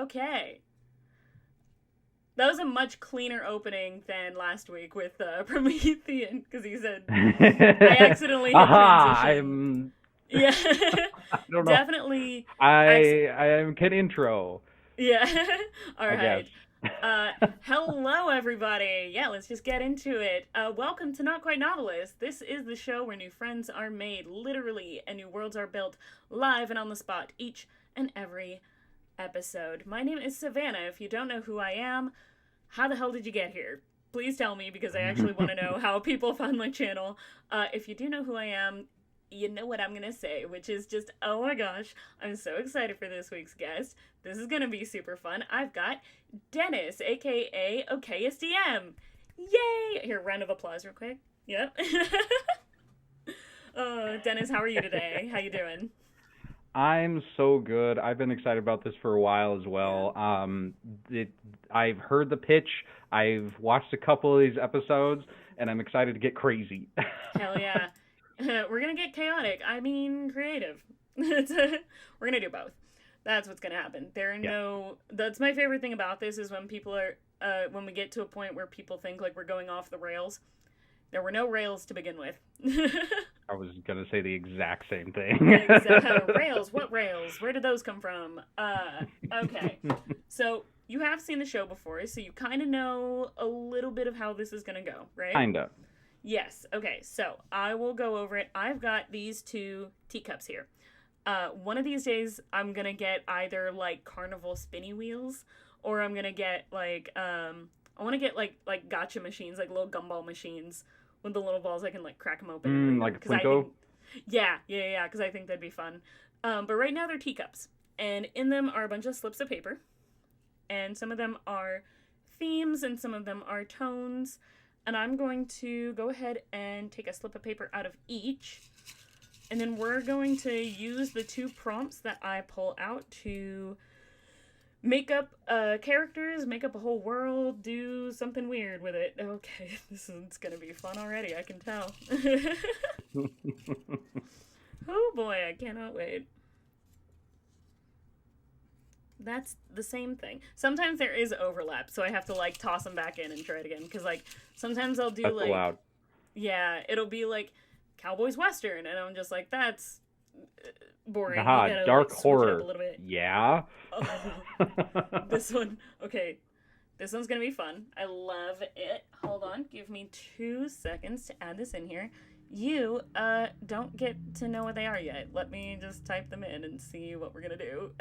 Okay. That was a much cleaner opening than last week with Promethean, because he said I accidentally hit Aha! transition. I'm. Yeah, I don't know. definitely. I am can intro, Yeah. All I guess. right. Hello, everybody. Yeah, let's just get into it. Welcome to Not Quite Novelist. This is the show where new friends are made, literally, and new worlds are built live and on the spot each and every episode. My name is Savannah. If you don't know who I am, how the hell did you get here? Please tell me because I actually want to know how people found my channel. If you do know who I am, you know what I'm gonna say, which is just, oh my gosh, I'm so excited for this week's guest. This is gonna be super fun. I've got Dennis, aka OKSDM. Yay! Here, round of applause real quick. Yep. Dennis, how are you today? How you doing? I'm so good. I've been excited about this for a while as Yeah. well. It, I've heard the pitch. I've watched a couple of these episodes, and I'm excited to get crazy. Hell yeah. We're gonna get chaotic. I mean, creative. We're gonna do both. That's what's gonna happen. There are Yeah, no. That's my favorite thing about this is when people are. When we get to a point where people think like we're going off the rails. There were no rails to begin with. I was gonna say the exact same thing. Exactly. Rails. What rails? Where did those come from? Okay. So you have seen the show before, so you kind of know a little bit of how this is gonna go, right? Kinda. Yes. Okay. So I will go over it. I've got these two teacups here. One of these days, I'm gonna get either like carnival spinny wheels, or I'm gonna get I want to get like gotcha machines, like little gumball machines with the little balls. I can like crack them open and read them Like a because I think, Plinko. yeah, because I think that'd be fun. But right now they're teacups, and in them are a bunch of slips of paper, and some of them are themes, and some of them are tones. And I'm going to go ahead and take a slip of paper out of each. And then we're going to use the two prompts that I pull out to make up characters, make up a whole world, do something weird with it. Okay, this is going to be fun already, I can tell. Oh boy, I cannot wait. That's the same thing. Sometimes there is overlap, so I have to like toss them back in and try it again. Because like sometimes I'll do That's like, allowed. yeah, it'll be like Cowboys Western, and I'm just like, that's boring. You Aha, gotta like dark switch it up a horror. little bit. Yeah. Oh, this one, okay, this one's gonna be fun. I love it. Hold on, give me 2 seconds to add this in here. You don't get to know what they are yet. Let me just type them in and see what we're gonna do.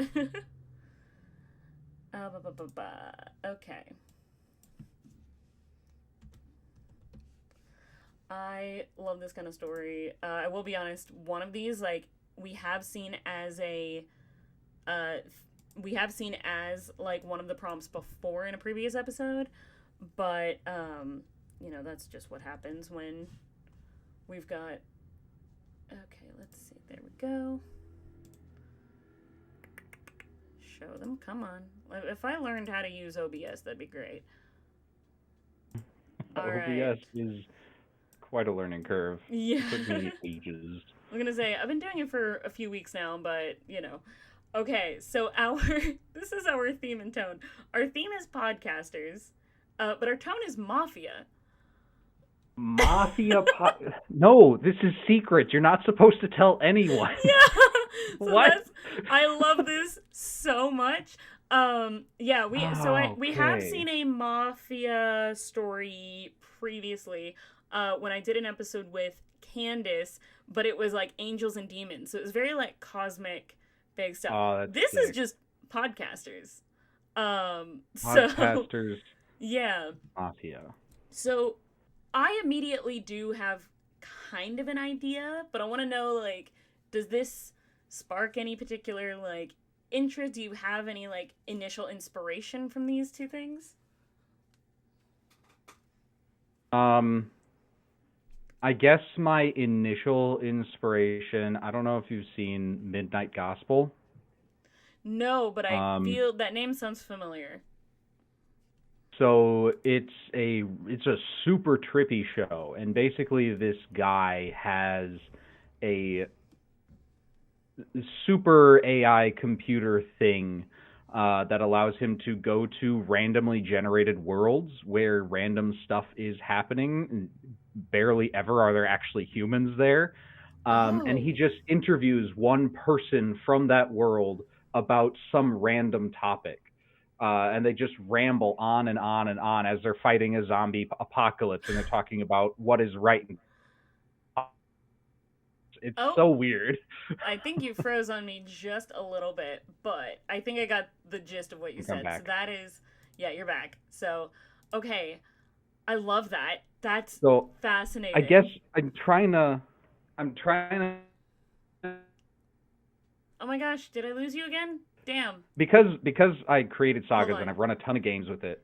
Okay. I love this kind of story. I will be honest. One of these, like, we have seen as a, uh, we have seen as like one of the prompts before in a previous episode, but that's just what happens when we've got. Okay, let's see. There we go. Show them. Come on. If I learned how to use OBS, that'd be great. All right. OBS is quite a learning curve. Yeah. It took me ages. I'm gonna say I've been doing it for a few weeks now, but you know. Okay, so our this is our theme and tone. Our theme is podcasters, but our tone is mafia. Mafia. No, this is secret. You're not supposed to tell anyone. Yeah. So What? I love this so much. Yeah, we have Okay. seen a mafia story previously when I did an episode with Candace, but it was like angels and demons. So it was very like cosmic big stuff. Oh, that's This is sick. just podcasters. So Podcasters yeah. Mafia. So I immediately do have kind of an idea, but I want to know like does this spark any particular like interest? Do you have any like initial inspiration from these two things? Um, I guess my initial inspiration, I don't know if you've seen Midnight Gospel. No, but I Um, feel that name sounds familiar. so it's a super trippy show, and basically this guy has a super AI computer thing that allows him to go to randomly generated worlds where random stuff is happening. Barely ever are there actually humans there. And he Oh. just interviews one person from that world about some random topic. And they just ramble on and on and on as they're fighting a zombie apocalypse, and they're talking about what is right. It's Oh, so weird. I think you froze on me just a little bit, but I think I got the gist of what you Come said. So back. that is, yeah, you're back. So, okay, I love that. That's So I guess fascinating. I'm trying to Oh my gosh, did I lose you again? Damn. because I created Hold sagas and on. I've run a ton of games with it.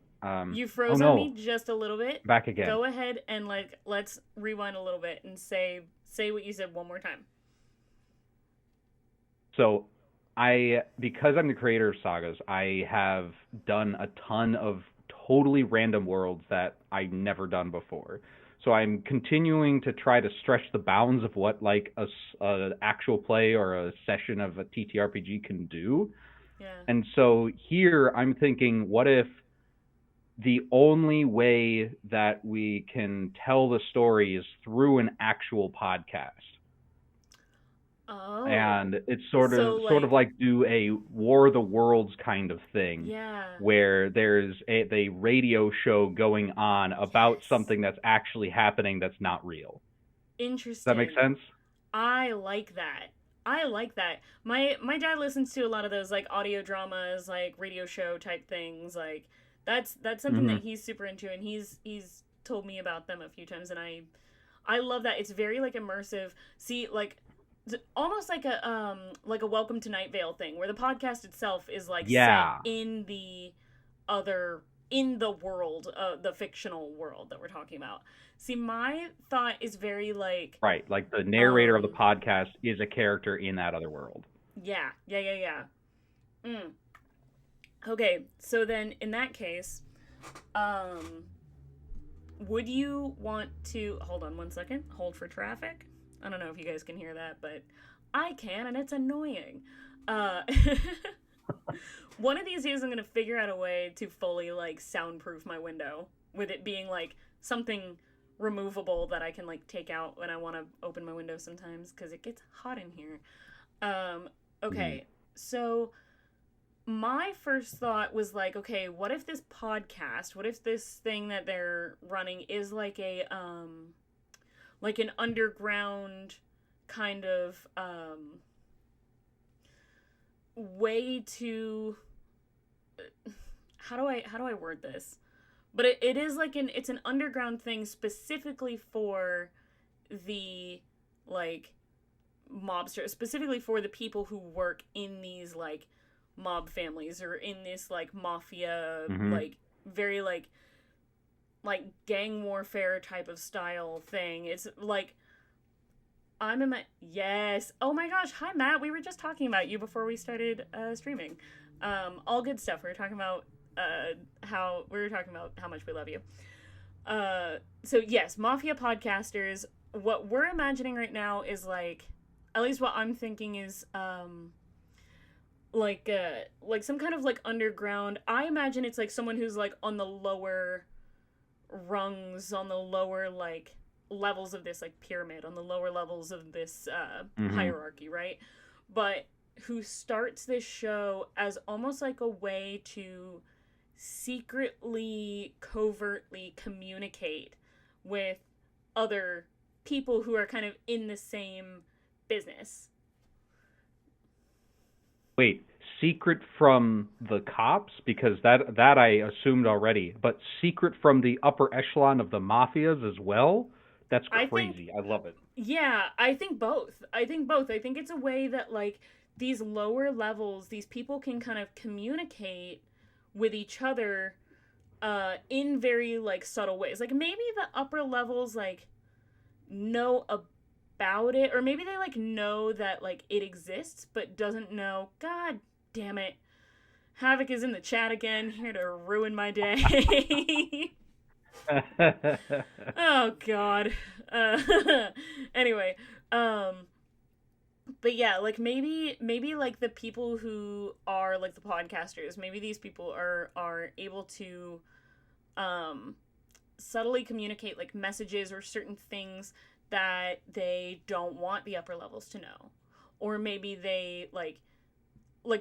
You Oh froze on me no, just a little bit. back again. Go ahead and like let's rewind a little bit and say what you said one more time. So because I'm the creator of sagas, I have done a ton of totally random worlds that I never done before. So I'm continuing to try to stretch the bounds of what like a actual play or a session of a TTRPG can do. Yeah. And so here I'm thinking, what if the only way that we can tell the story is through an actual podcast? Oh. And it's So sort of like like do a War of the Worlds kind of thing, yeah. where there's the radio show going on about Yes. something that's actually happening that's not real. Does that make Interesting. sense? I like that. I like that. My dad listens to a lot of those like audio dramas, like radio show type things. Like that's something that Hmm. he's super into, and he's told me about them a few times, and I love that. It's very like immersive. See, like almost like a Welcome to Night Vale thing, where the podcast itself is like set Yeah, in the other in the world, the fictional world that we're talking about. See, my thought is very like right. Like the narrator of the um podcast is a character in that other world. yeah, yeah, yeah, yeah. Mm. Okay, so then in that case, um, would you want to hold on one second? Hold for traffic. I don't know if you guys can hear that, but I can, and it's annoying. Uh, one of these days, I'm gonna figure out a way to fully like soundproof my window with it being like something removable that I can like take out when I want to open my window sometimes because it gets hot in here. Um, Hmm. okay, so my first thought was like, okay, what if this podcast, what if this thing that they're running is like an underground kind of way to how do I word this? But it is like it's an underground thing specifically for the like mobster, specifically for the people who work in these like mob families or in this like mafia Hmm. like very like gang warfare type of style thing. It's like I'm in my yes. Oh my gosh, hi Matt. We were just talking about you before we started streaming. All good stuff. We were talking about how we were talking about how much we love you. So yes, mafia podcasters. What we're imagining right now is like, at least what I'm thinking is like some kind of like underground. I imagine it's like someone who's like on the lower rungs, on the lower like levels of this like pyramid, on the lower levels of this Hmm. hierarchy, right? But who starts this show as almost like a way to secretly, covertly communicate with other people who are kind of in the same business. Wait, secret from the cops, because that I assumed already, but secret from the upper echelon of the mafias as well? That's I think, crazy. I love it. yeah, I think both. I think both. I think it's a way that, like, these lower levels, these people can kind of communicate with each other in very, like, subtle ways. Like, maybe the upper levels, like, know about it, or maybe they, like, know that, like, it exists, but doesn't know. God damn it. Havoc is in the chat again, here to ruin my day. Oh God. Uh, anyway, um, but yeah, like maybe like the people who are like the podcasters, maybe these people are able to um subtly communicate like messages or certain things that they don't want the upper levels to know. Or maybe they like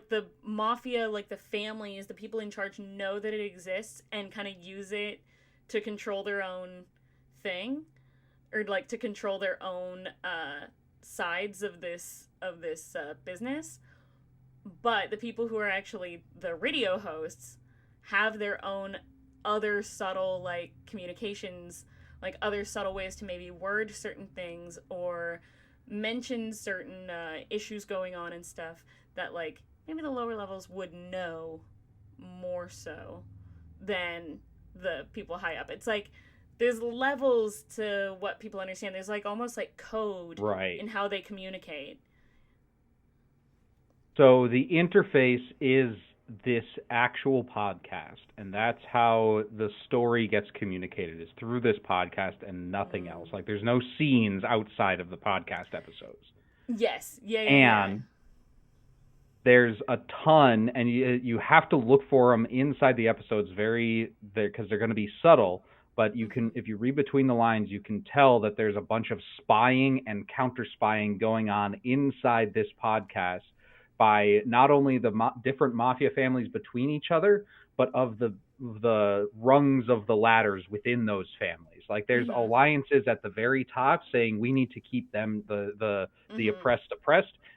the mafia, like the families, the people in charge know that it exists and kind of use it to control their own thing, or like to control their own sides of this business. But the people who are actually the radio hosts have their own other subtle like communications, like other subtle ways to maybe word certain things or mention certain issues going on and stuff that like maybe the lower levels would know more so than the people high up. It's like there's levels to what people understand. There's like almost like code Right. in how they communicate. So the interface is this actual podcast, and that's how the story gets communicated, is through this podcast and nothing else. Like there's no scenes outside of the podcast episodes. Yes. Yeah. And there's a ton, and you have to look for them inside the episodes because they're going to be subtle. But you can, if you read between the lines, you can tell that there's a bunch of spying and counter spying going on inside this podcast by not only the different mafia families between each other, but of the rungs of the ladders within those families. Like there's alliances at the very top saying we need to keep them the oppressed,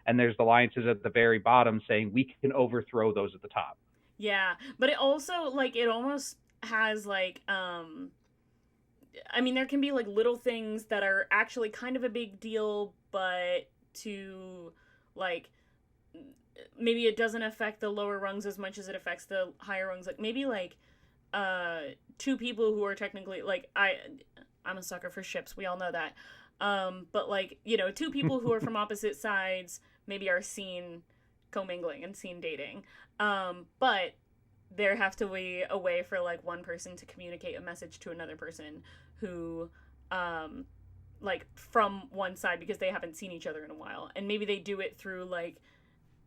and there's alliances at the very bottom saying we can overthrow those at the top. Yeah, but it also like it almost has like I mean there can be like little things that are actually kind of a big deal, but to like maybe it doesn't affect the lower rungs as much as it affects the higher rungs. Like maybe like two people who are technically like I'm a sucker for ships, we all know that. But like, you know, two people who are from opposite sides maybe are seen commingling and seen dating. But there have to be a way for like one person to communicate a message to another person who like from one side because they haven't seen each other in a while. And maybe they do it through like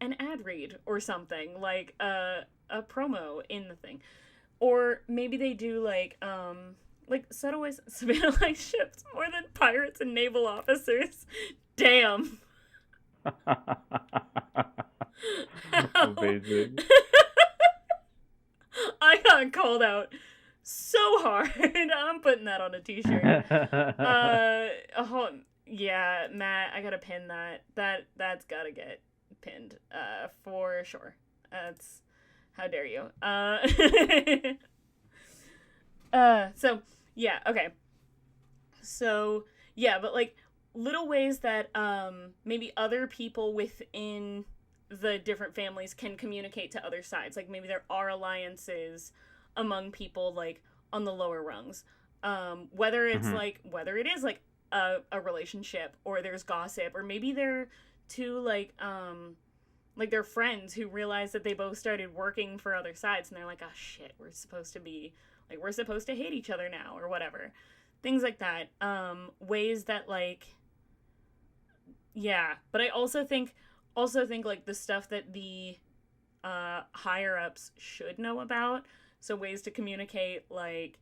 an ad read or something, like a promo in the thing. Or maybe they do like subtle ways Savannah likes ships more than pirates and naval officers. Damn. Amazing. I got called out so hard. I'm putting that on a t-shirt. Yeah, Matt, I gotta pin that. That's gotta get pinned. For sure. That's how dare you. So yeah, okay. So yeah, but like little ways that maybe other people within the different families can communicate to other sides. Like maybe there are alliances among people like on the lower rungs. Whether it's whether it is like a relationship or there's gossip, or maybe they're two like they're friends who realize that they both started working for other sides and they're like, oh shit, we're supposed to hate each other now or whatever. Things like that. Ways that like yeah, but I also think like the stuff that the higher ups should know about. So ways to communicate like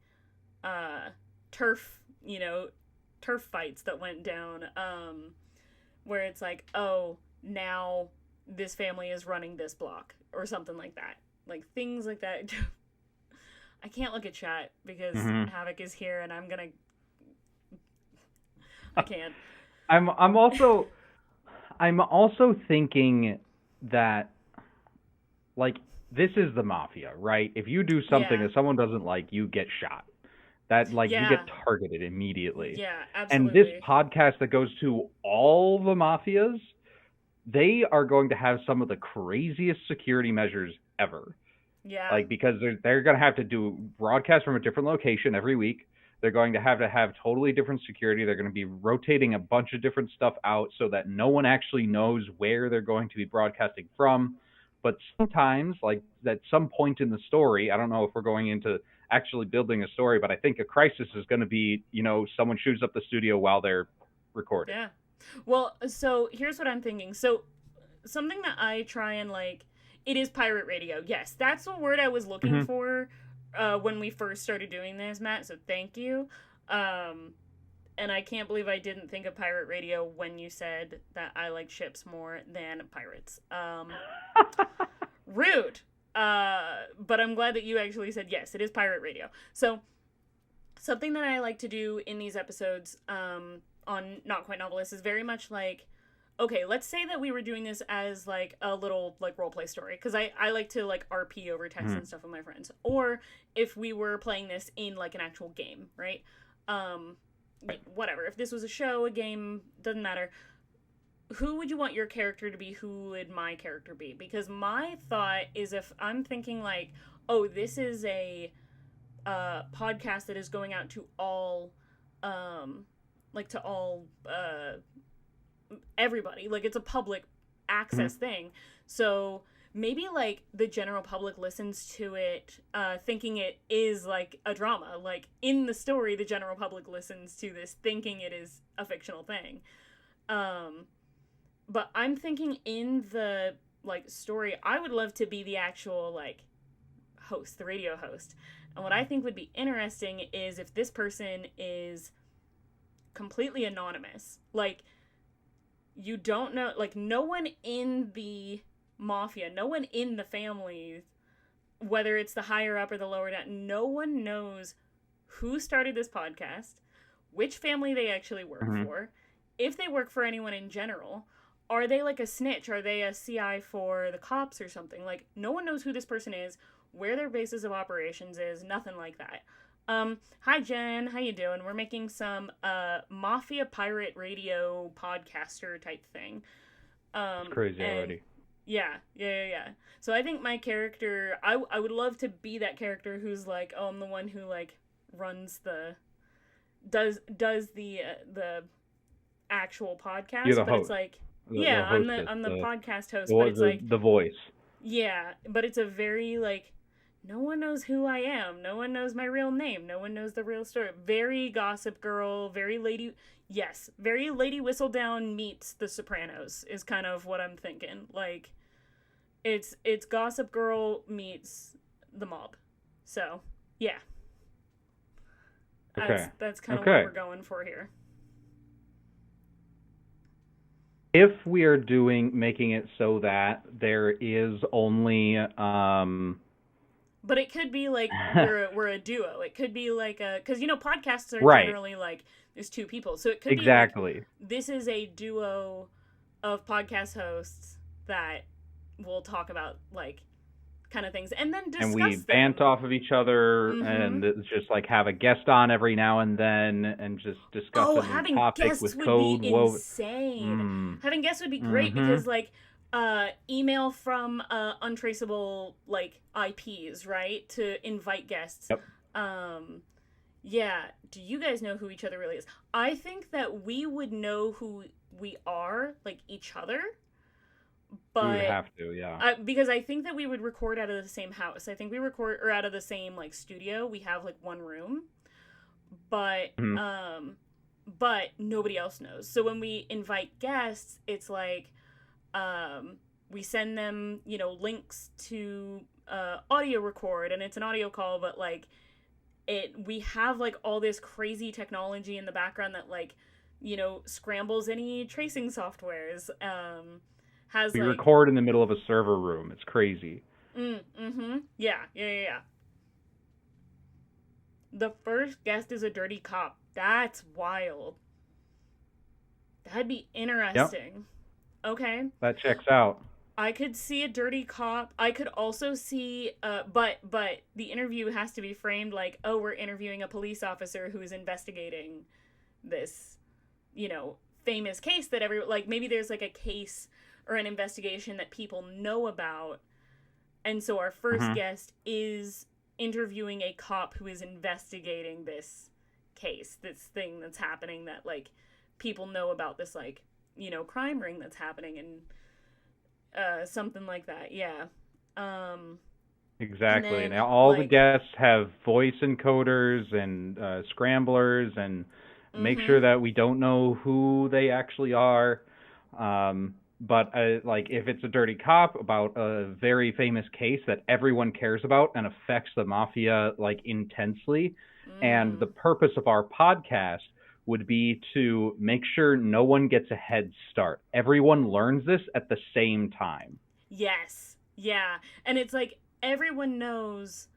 turf fights that went down, where it's like, oh, now this family is running this block or something like that. Like things like that. I can't look at chat because Havoc is here and I can't. I'm also thinking that like this is the mafia, right? If you do something that someone doesn't like, you get shot. That like you get targeted immediately. Yeah, absolutely. And this podcast that goes to all the mafias, they are going to have some of the craziest security measures ever. Yeah. Like because they're going to have to do broadcasts from a different location every week. They're going to have totally different security. They're going to be rotating a bunch of different stuff out so that no one actually knows where they're going to be broadcasting from. But sometimes, like at some point in the story, I don't know if we're going into actually building a story, but I think a crisis is going to be, someone shoots up the studio while they're recording. Yeah. Well, so here's what I'm thinking. So something that I try and like, it is pirate radio. Yes, that's the word I was looking Hmm. for when we first started doing this, Matt. So thank you. Um, and I can't believe I didn't think of pirate radio when you said that I like ships more than pirates. Rude. But I'm glad that you actually said yes. It is pirate radio. So something that I like to do in these episodes on Not Quite Novelist is very much like, okay, let's say that we were doing this as like a little like role play story, because I like to like RP over text Hmm. and stuff with my friends, or if we were playing this in like an actual game, right? Um, Whatever. If this was a show, a game, doesn't matter. Who would you want your character to be? Who would my character be? Because my thought is, if I'm thinking like, oh, this is a podcast that is going out to all, like to all everybody. Like it's a public Hmm. access thing. So maybe like the general public listens to it thinking it is like a drama. Like in the story, the general public listens to this thinking it is a fictional thing. Um, but I'm thinking in the like story, I would love to be the actual like host, the radio host. And what I think would be interesting is if this person is completely anonymous. Like you don't know, like no one in the mafia, no one in the family, whether it's the higher up or the lower down, no one knows who started this podcast, which family they actually work Hmm. for, if they work for anyone in general. Are they like a snitch? Are they a CI for the cops or something? Like no one knows who this person is, where their basis of operations is, nothing like that. Hi Jen, how you doing? We're making some mafia pirate radio podcaster type thing. It's crazy And already. yeah. So I think my character, I would love to be that character who's like, oh, I'm the one who like runs the does the actual You're podcast, the but it's host, like, the yeah, hostess, I'm the the podcast host, but the it's the, like, the voice. yeah, but it's a very like, no one knows who I am. No one knows my real name. No one knows the real story. Very Gossip Girl, very Lady, yes, very Lady Whistledown meets The Sopranos is kind of what I'm thinking. Like it's Gossip Girl meets the mob. So, yeah. Okay. That's kind of what Okay. we're going for here. If we are making it so that there is only But it could be like we're a duo. It could be like a, cuz podcasts are right, generally like there's two people. So it could be like exactly. this is a duo of podcast hosts that will talk about like kind of things and then And we discuss bant them. off of each other, and Mhm. it's just like have a guest on every now and then and just discuss Oh, a new having topic guests with would be code woven. insane. Mm. Having guests would be great Mhm. because like email from untraceable like IPs, right? To invite guests. Yep. Um yeah, do you guys know who each other really is? I think that we would know who we are, like each other, We would but have to, yeah. because I think that we would record out of the same house. I think we record or out of the same like studio. We have like one room, but Mhm. um but nobody else knows. So when we invite guests, it's like um we send them, links to audio record and it's an audio call, but like we have like all this crazy technology in the background that like, scrambles any tracing softwares. Has We like record in the middle of a server room. It's crazy. yeah. The first guest is a dirty cop. That's wild. That'd be Yep, interesting. Okay. that checks out. I could see a dirty cop. I could also see but the interview has to be framed like, oh, we're interviewing a police officer who's investigating this, famous case that like maybe there's like a case or an investigation that people know about. And so our first Mhm. guest is interviewing a cop who is investigating this case, this thing that's happening that like people know about, this like, crime ring that's happening, and something like that. Yeah. Um and Exactly. And then all the like guests have voice encoders and scramblers and make Mm-hmm. sure that we don't know who they actually are. But like if it's a dirty cop about a very famous case that everyone cares about and affects the mafia like intensely, and the Mm. purpose of our podcast would be to make sure no one gets a head start. Everyone learns this at the same time. Yes. Yeah. And it's like everyone knows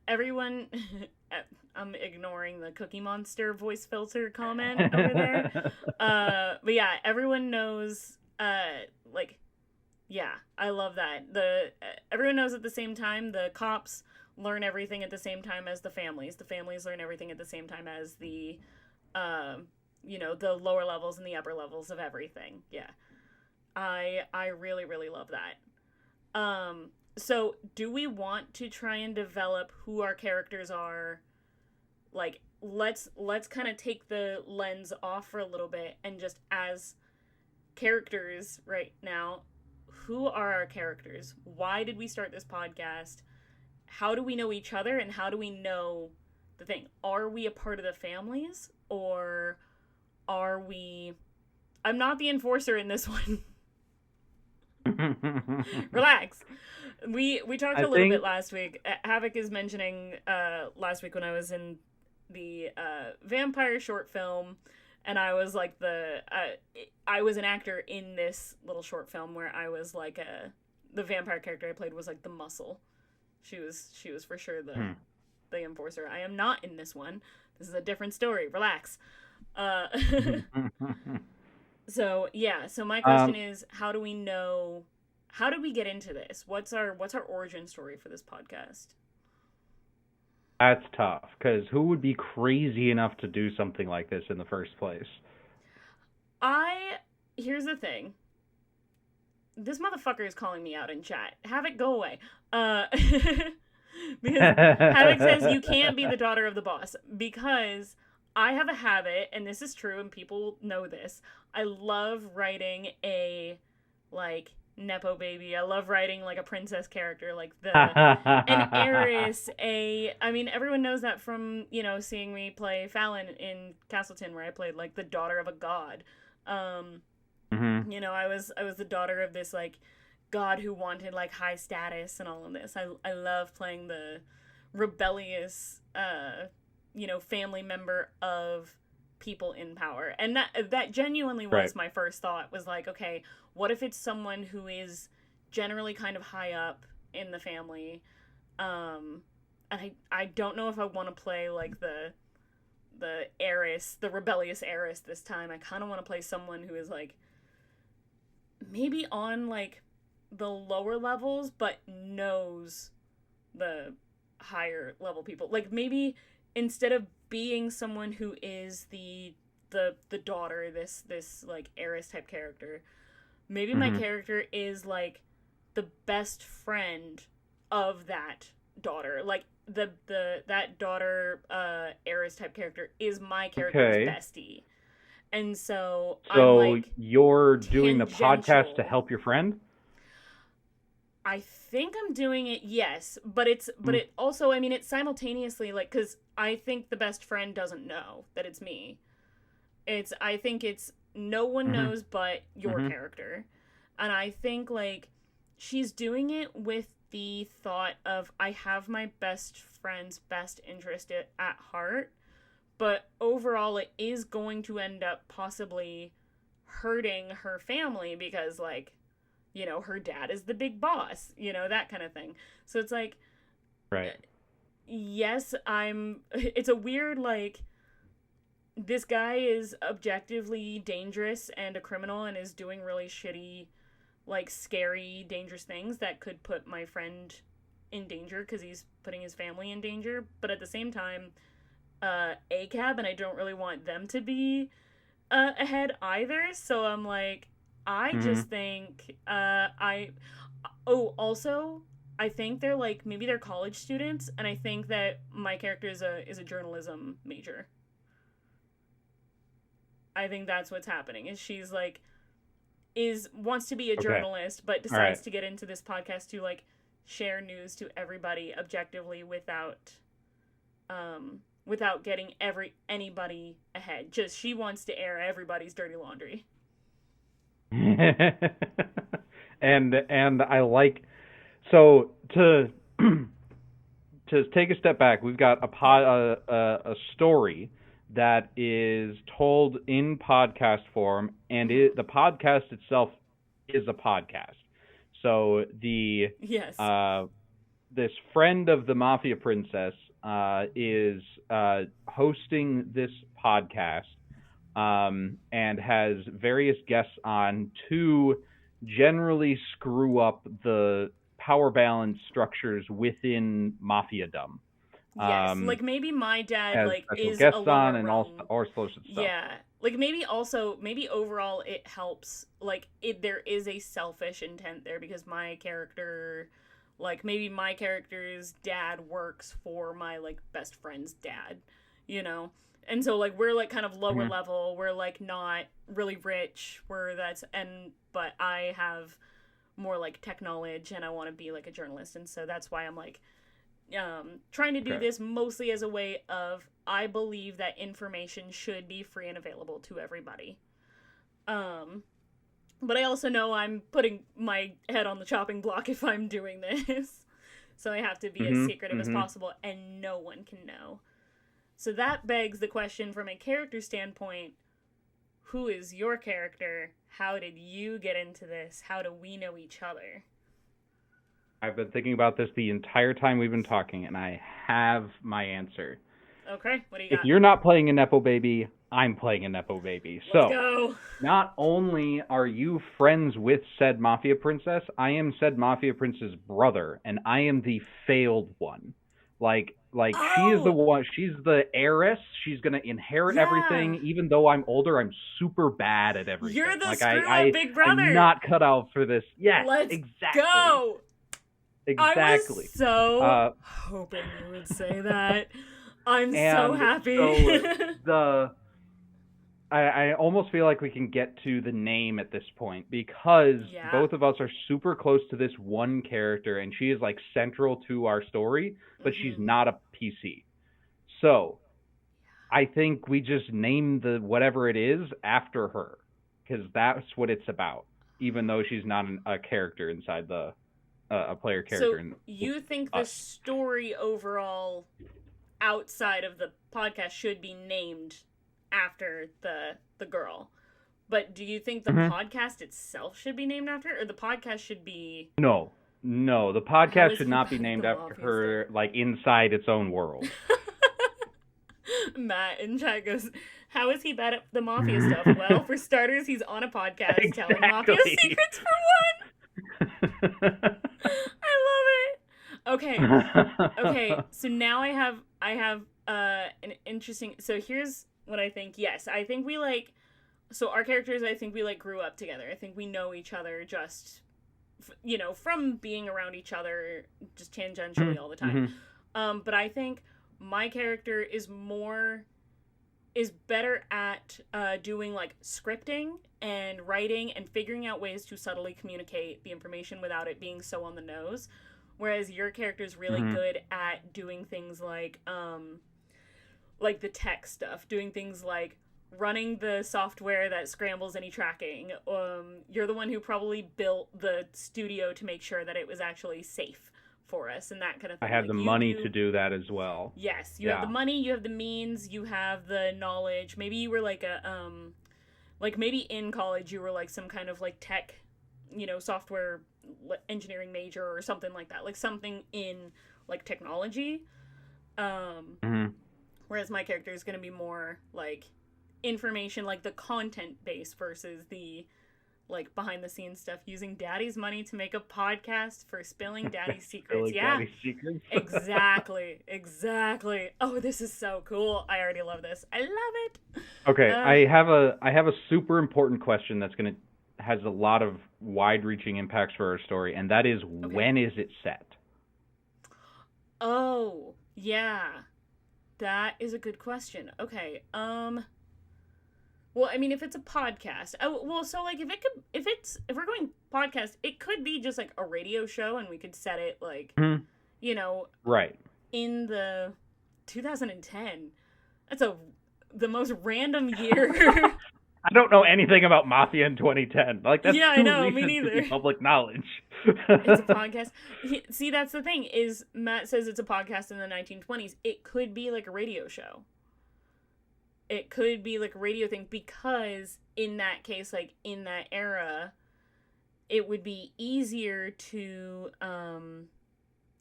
everyone I'm ignoring the Cookie Monster voice filter comment over there. But yeah, everyone knows like yeah, I love that. The everyone knows at the same time. The cops learn everything at the same time as the families. The families learn everything at the same time as the um the lower levels and the upper levels of everything. Yeah. I really really love that. So do we want to try and develop who our characters are? Like let's kind of take the lens off for a little bit and just as characters right now, who are our characters? Why did we start this podcast? How do we know each other and how do we know the thing? Are we a part of the families or are we I'm not the enforcer in this one. Relax. We talked I a little bit think last week. Havoc is mentioning last week when I was in the vampire short film, and I was like I was an actor in this little short film where I was like the vampire character I played was like the muscle. She was for sure the enforcer. I am not in this one. This is a different story. Relax. Uh, so yeah. So my question um, is, how do we know? How did we get into this? What's our origin story for this podcast? that's tough because who would be crazy enough to do something like this in the first place? I Here's the thing. This motherfucker is calling me out in chat. Have it go away. Because Havoc says you can't be the daughter of the boss. Because I have a habit, and this is true, and people know this. I love writing a like nepo baby. I love writing like a princess character, like the an heiress. I mean, everyone knows that from seeing me play Fallon in Castleton, where I played like the daughter of a god. Um, Hmm. I was the daughter of this like god who wanted like high status and all of this. I love playing the rebellious family member of people in power. And that genuinely Right. was my first thought was like, okay, what if it's someone who is generally kind of high up in the family? And I don't know if I want to play like the heiress, the rebellious heiress this time. I kind of want to play someone who is like maybe on like the lower levels but knows the higher level people. Like maybe instead of being someone who is the daughter, this like heiress type character, maybe my Hmm. character is like the best friend of that daughter. Like that daughter heiress type character is my character's Okay. bestie. And so I'm So like you're doing the podcast to tangential. help your friend? I think I'm doing it, yes, but it also, I mean, it's simultaneously like because I think the best friend doesn't know that it's me. I think it's no one Mm-hmm. knows but your Mm-hmm. character, and I think like she's doing it with the thought of I have my best friend's best interest at heart, but overall it is going to end up possibly hurting her family because like her dad is the big boss, that kind of thing. So it's like, Right. yes, it's a weird, like, this guy is objectively dangerous and a criminal and is doing really shitty, like, scary, dangerous things that could put my friend in danger because he's putting his family in danger. But at the same time, ACAB, and I don't really want them to be ahead either. So I'm like, I Mm-hmm. just think also I think they're like maybe they're college students, and I think that my character is a journalism major. I think that's what's happening. Is she's like is wants to be a Okay. journalist, but All right. decides to get into this podcast to like share news to everybody objectively without um without getting anybody ahead. Just she wants to air everybody's dirty laundry. And I like, so to to take a step back, we've got a story that is told in podcast form, and the podcast itself is a podcast. So Yes. This friend of the mafia princess is hosting this podcast, and has various guests on to generally screw up the power balance structures within mafiadom. Yes, like maybe my dad Has like special is a guests little on and all wrong. sorts of stuff. Yeah, like maybe overall it helps. Like there is a selfish intent there because my character, like maybe my character's dad works for my like best friend's dad, you know, and so like we're like kind of lower level. We're like not really rich. But I have more like tech knowledge and I want to be like a journalist, and so that's why I'm like trying to do this mostly as a way of I believe that information should be free and available to everybody. But I also know I'm putting my head on the chopping block if I'm doing this. So I have to be as secretive as possible and no one can know. So that begs the question from a character standpoint, who is your character? How did you get into this? How do we know each other? I've been thinking about this the entire time we've been talking, and I have my answer. Okay, what do you got? If you're not playing a Nepo baby, I'm playing a Nepo baby. Let's go. Not only are you friends with said mafia princess, I am said mafia princess' brother, and I am the failed one. Like she is the one, she's the heiress, she's gonna inherit everything. Even though I'm older, I'm super bad at everything. You're the like screw-up big brother. I'm not cut out for this. Yes, Let's exactly. Go! Exactly. I was so hoping you would say that. I'm so happy. So I almost feel like we can get to the name at this point because both of us are super close to this one character, and she is like central to our story, but she's not a PC. So I think we just name the whatever it is after her because that's what it's about, even though she's not a character inside a player character. So you think the story overall outside of the podcast should be named after the girl, but do you think the podcast itself should be named after her, or the podcast should be no the podcast should not be named after her stuff? Like inside its own world. Matt in chat goes, how is he bad at the mafia stuff? Well, for starters, he's on a podcast telling mafia secrets for one. I love it. Okay, so now I have an interesting, so here's what I think. Yes, I think we like, so our characters, I think we like grew up together. I think we know each other just, from being around each other just tangentially all the time. But I think my character is better at doing like scripting and writing and figuring out ways to subtly communicate the information without it being so on the nose. Whereas your character is really good at doing things like the tech stuff, doing things like running the software that scrambles any tracking. You're the one who probably built the studio to make sure that it was actually safe for us and that kind of thing. I have the money to do that as well. Yes, you have the money, you have the means, you have the knowledge. Maybe you were like maybe in college you were like some kind of like tech, software engineering major or something like that, like something in like technology. Whereas my character is going to be more like information, like the content base versus the like behind the scenes stuff, using daddy's money to make a podcast for spilling daddy's secrets. Daddy's secrets. Exactly. Oh, this is so cool. I already love this. I love it. Okay, I have a super important question that's has a lot of wide-reaching impacts for our story, and that is when is it set? Oh, yeah. That is a good question. Okay. Well, I mean, if it's a podcast, so like if we're going podcast, it could be just like a radio show, and we could set it like, right in the 2010. That's the most random year. I don't know anything about Mafia in 2010. Like, that's Yeah, I too know, me recent to be neither. public knowledge. It's a podcast. See, that's the thing, is Matt says it's a podcast in the 1920s. It could be like a radio show. It could be like a radio thing, because in that case, like in that era, it would be easier to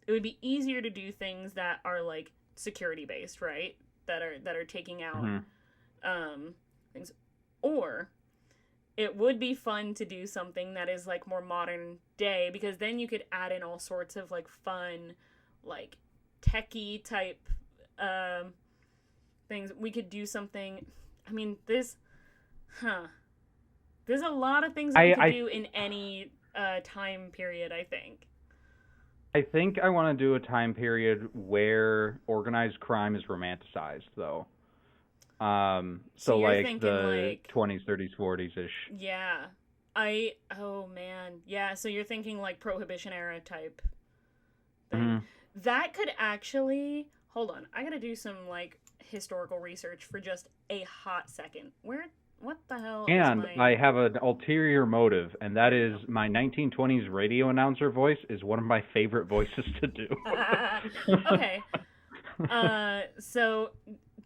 do things that are like security based, right? That are taking out things. Or it would be fun to do something that is like more modern day, because then you could add in all sorts of like fun, like techie type things. We could do something. I mean, there's a lot of things that we could do in any time period, I think. I think I want to do a time period where organized crime is romanticized, though. So you're like thinking the like 20s, 30s, 40s ish. Yeah. Oh man. Yeah, so you're thinking like Prohibition era type thing. Mm-hmm. That could actually, hold on, I gotta do some like historical research for just a hot second. What the hell And is my... I have an ulterior motive, and that is my 1920s radio announcer voice is one of my favorite voices to do. Okay. So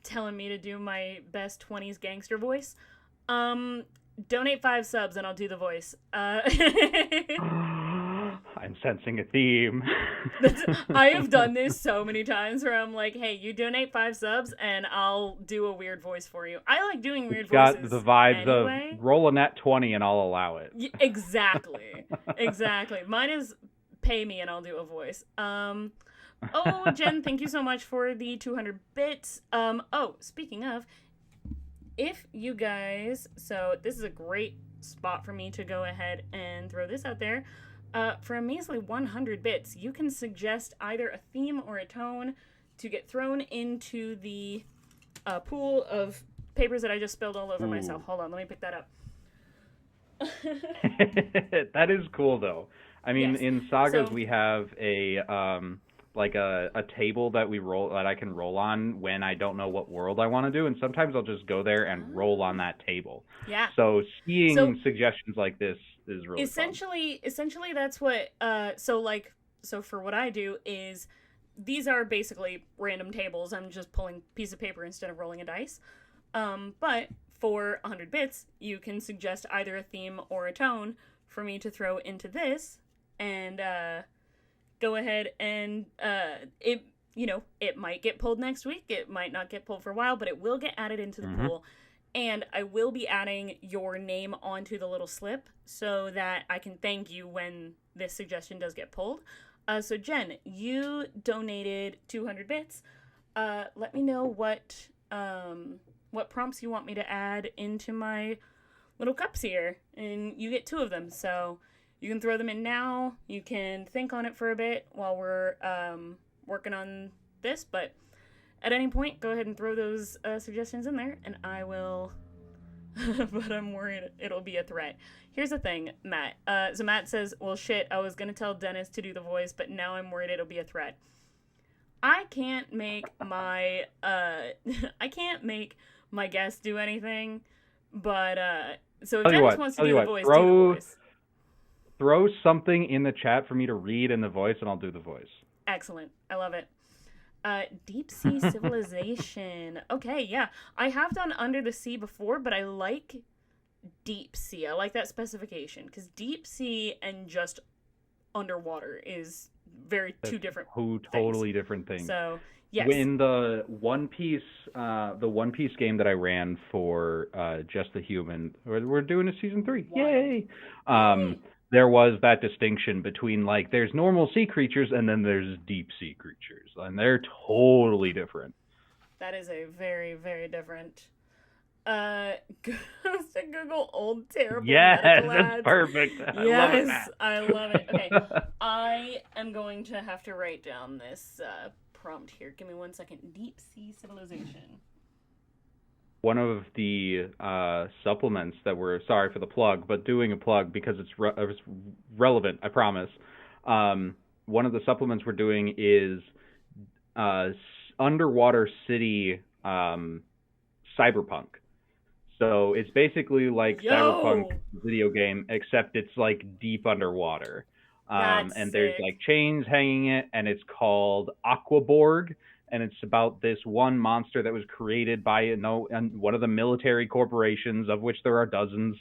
telling me to do my best 20s gangster voice. Donate 5 subs and I'll do the voice. I'm sensing a theme. I have done this so many times where I'm like, hey, you donate 5 subs and I'll do a weird voice for you. I like doing weird voices. Got the vibes anyway. Of roll a net 20 and I'll allow it. Exactly. Exactly. Mine is pay me and I'll do a voice. Oh, Jen, thank you so much for the 200 bits. Speaking of, if you guys, so this is a great spot for me to go ahead and throw this out there. For a measly 100 bits, you can suggest either a theme or a tone to get thrown into the pool of papers that I just spilled all over myself. Hold on, let me pick that up. That is cool, though. I mean, Yes. in Sagas, So- we have a table that I can roll on when I don't know what world I want to do, and sometimes I'll just go there and roll on that table. Yeah. So seeing So- suggestions like this is really essentially that's what so for what I do is, these are basically random tables. I'm just pulling a piece of paper instead of rolling a dice. But for 100 bits, you can suggest either a theme or a tone for me to throw into this, and go ahead and it might get pulled next week. It might not get pulled for a while, but it will get added into the pool. And I will be adding your name onto the little slip so that I can thank you when this suggestion does get pulled. So Jen, you donated 200 bits. Let me know what prompts you want me to add into my little cups here, and you get 2 of them. So you can throw them in now. You can think on it for a bit while we're working on this, but at any point, go ahead and throw those suggestions in there, and I will. But I'm worried it'll be a threat. Here's the thing, Matt. So Matt says, well, shit, I was going to tell Dennis to do the voice, but now I'm worried it'll be a threat. I can't make my guests do anything, but so if Dennis wants to do the voice, do the voice. Throw something in the chat for me to read in the voice, and I'll do the voice. Excellent. I love it. Deep Sea Civilization. Okay, yeah. I have done Under the Sea before, but I like Deep Sea. I like that specification, because Deep Sea and just underwater is two different totally different things. So, yes. In the One Piece game that I ran for Just the Human, we're doing a season 3. Wow. Yay! There was that distinction between, like, there's normal sea creatures and then there's deep sea creatures, and they're totally different. That is a very, very different. Goes to Google old terrible. Yes, medical that's ads. perfect. Yes, I love it. Okay, I am going to have to write down this prompt here. Give me 1 second. Deep Sea Civilization. One of the supplements that we're, sorry for the plug, but doing a plug because it's relevant, I promise. One of the supplements we're doing is underwater city cyberpunk. So it's basically like Cyberpunk Yo, video game, except it's like deep underwater. that's And there's sick. like chains hanging it, and it's called Aquaborg, and it's about this one monster that was created by and one of the military corporations, of which there are dozens.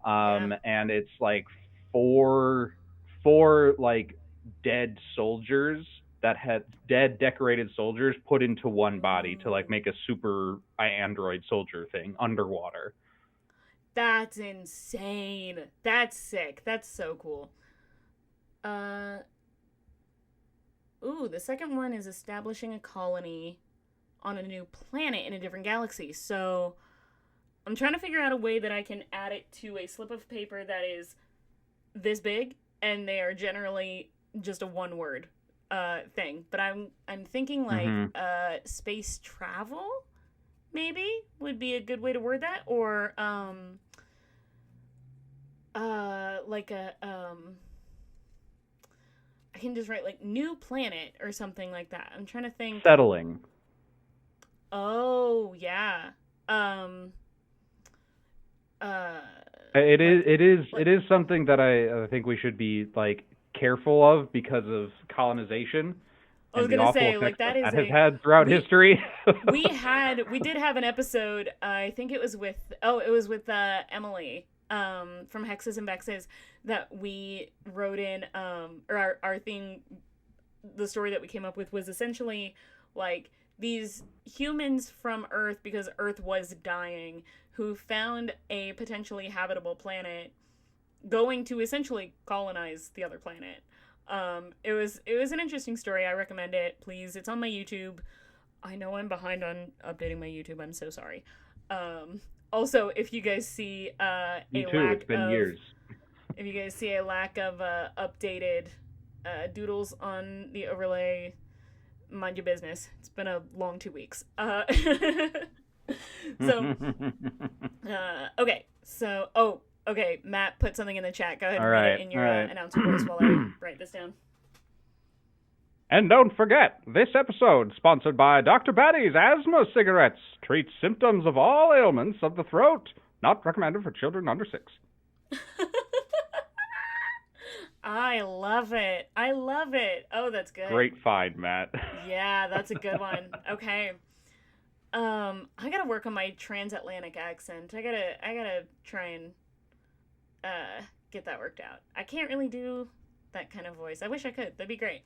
Yeah. And it's like four like dead soldiers that had dead decorated soldiers put into one body to like Ooh, make a super android soldier thing underwater. that's insane. That's sick. That's so cool. Uh, Ooh, the second one is establishing a colony on a new planet in a different galaxy. So I'm trying to figure out a way that I can add it to a slip of paper that is this big, and they are generally just a one word thing. But I'm thinking like Mm-hmm. space travel maybe would be a good way to word that, or like a I can just write like new planet or something like that. I'm trying to think. Settling. Oh yeah. Um uh It is like it is like it is something that I think we should be like careful of because of colonization I was and the gonna awful say like effects that that is that has a had throughout we history. we did have an episode. I think it was with it was with Emily from Hexes and Vexes that we wrote in or our thing. The story that we came up with was essentially like these humans from Earth, because Earth was dying, who found a potentially habitable planet, going to essentially colonize the other planet. It was an interesting story. I recommend it. Please, it's on my YouTube. I know I'm behind on updating my YouTube. I'm so sorry. Also, if you guys see Me too. It's been years. updated doodles on the overlay, mind your business. It's been a long 2 weeks. So, okay. So, okay. Matt put something in the chat. Go ahead All and read it right. in All your right. announcer voice while I write this down. And don't forget, this episode sponsored by Dr. Batty's Asthma Cigarettes. Treats symptoms of all ailments of the throat. Not recommended for children under 6. I love it. I love it. Oh, that's good. Great find, Matt. Yeah, that's a good one. Okay. I gotta work on my transatlantic accent. I gotta try and get that worked out. I can't really do that kind of voice. I wish I could. That'd be great.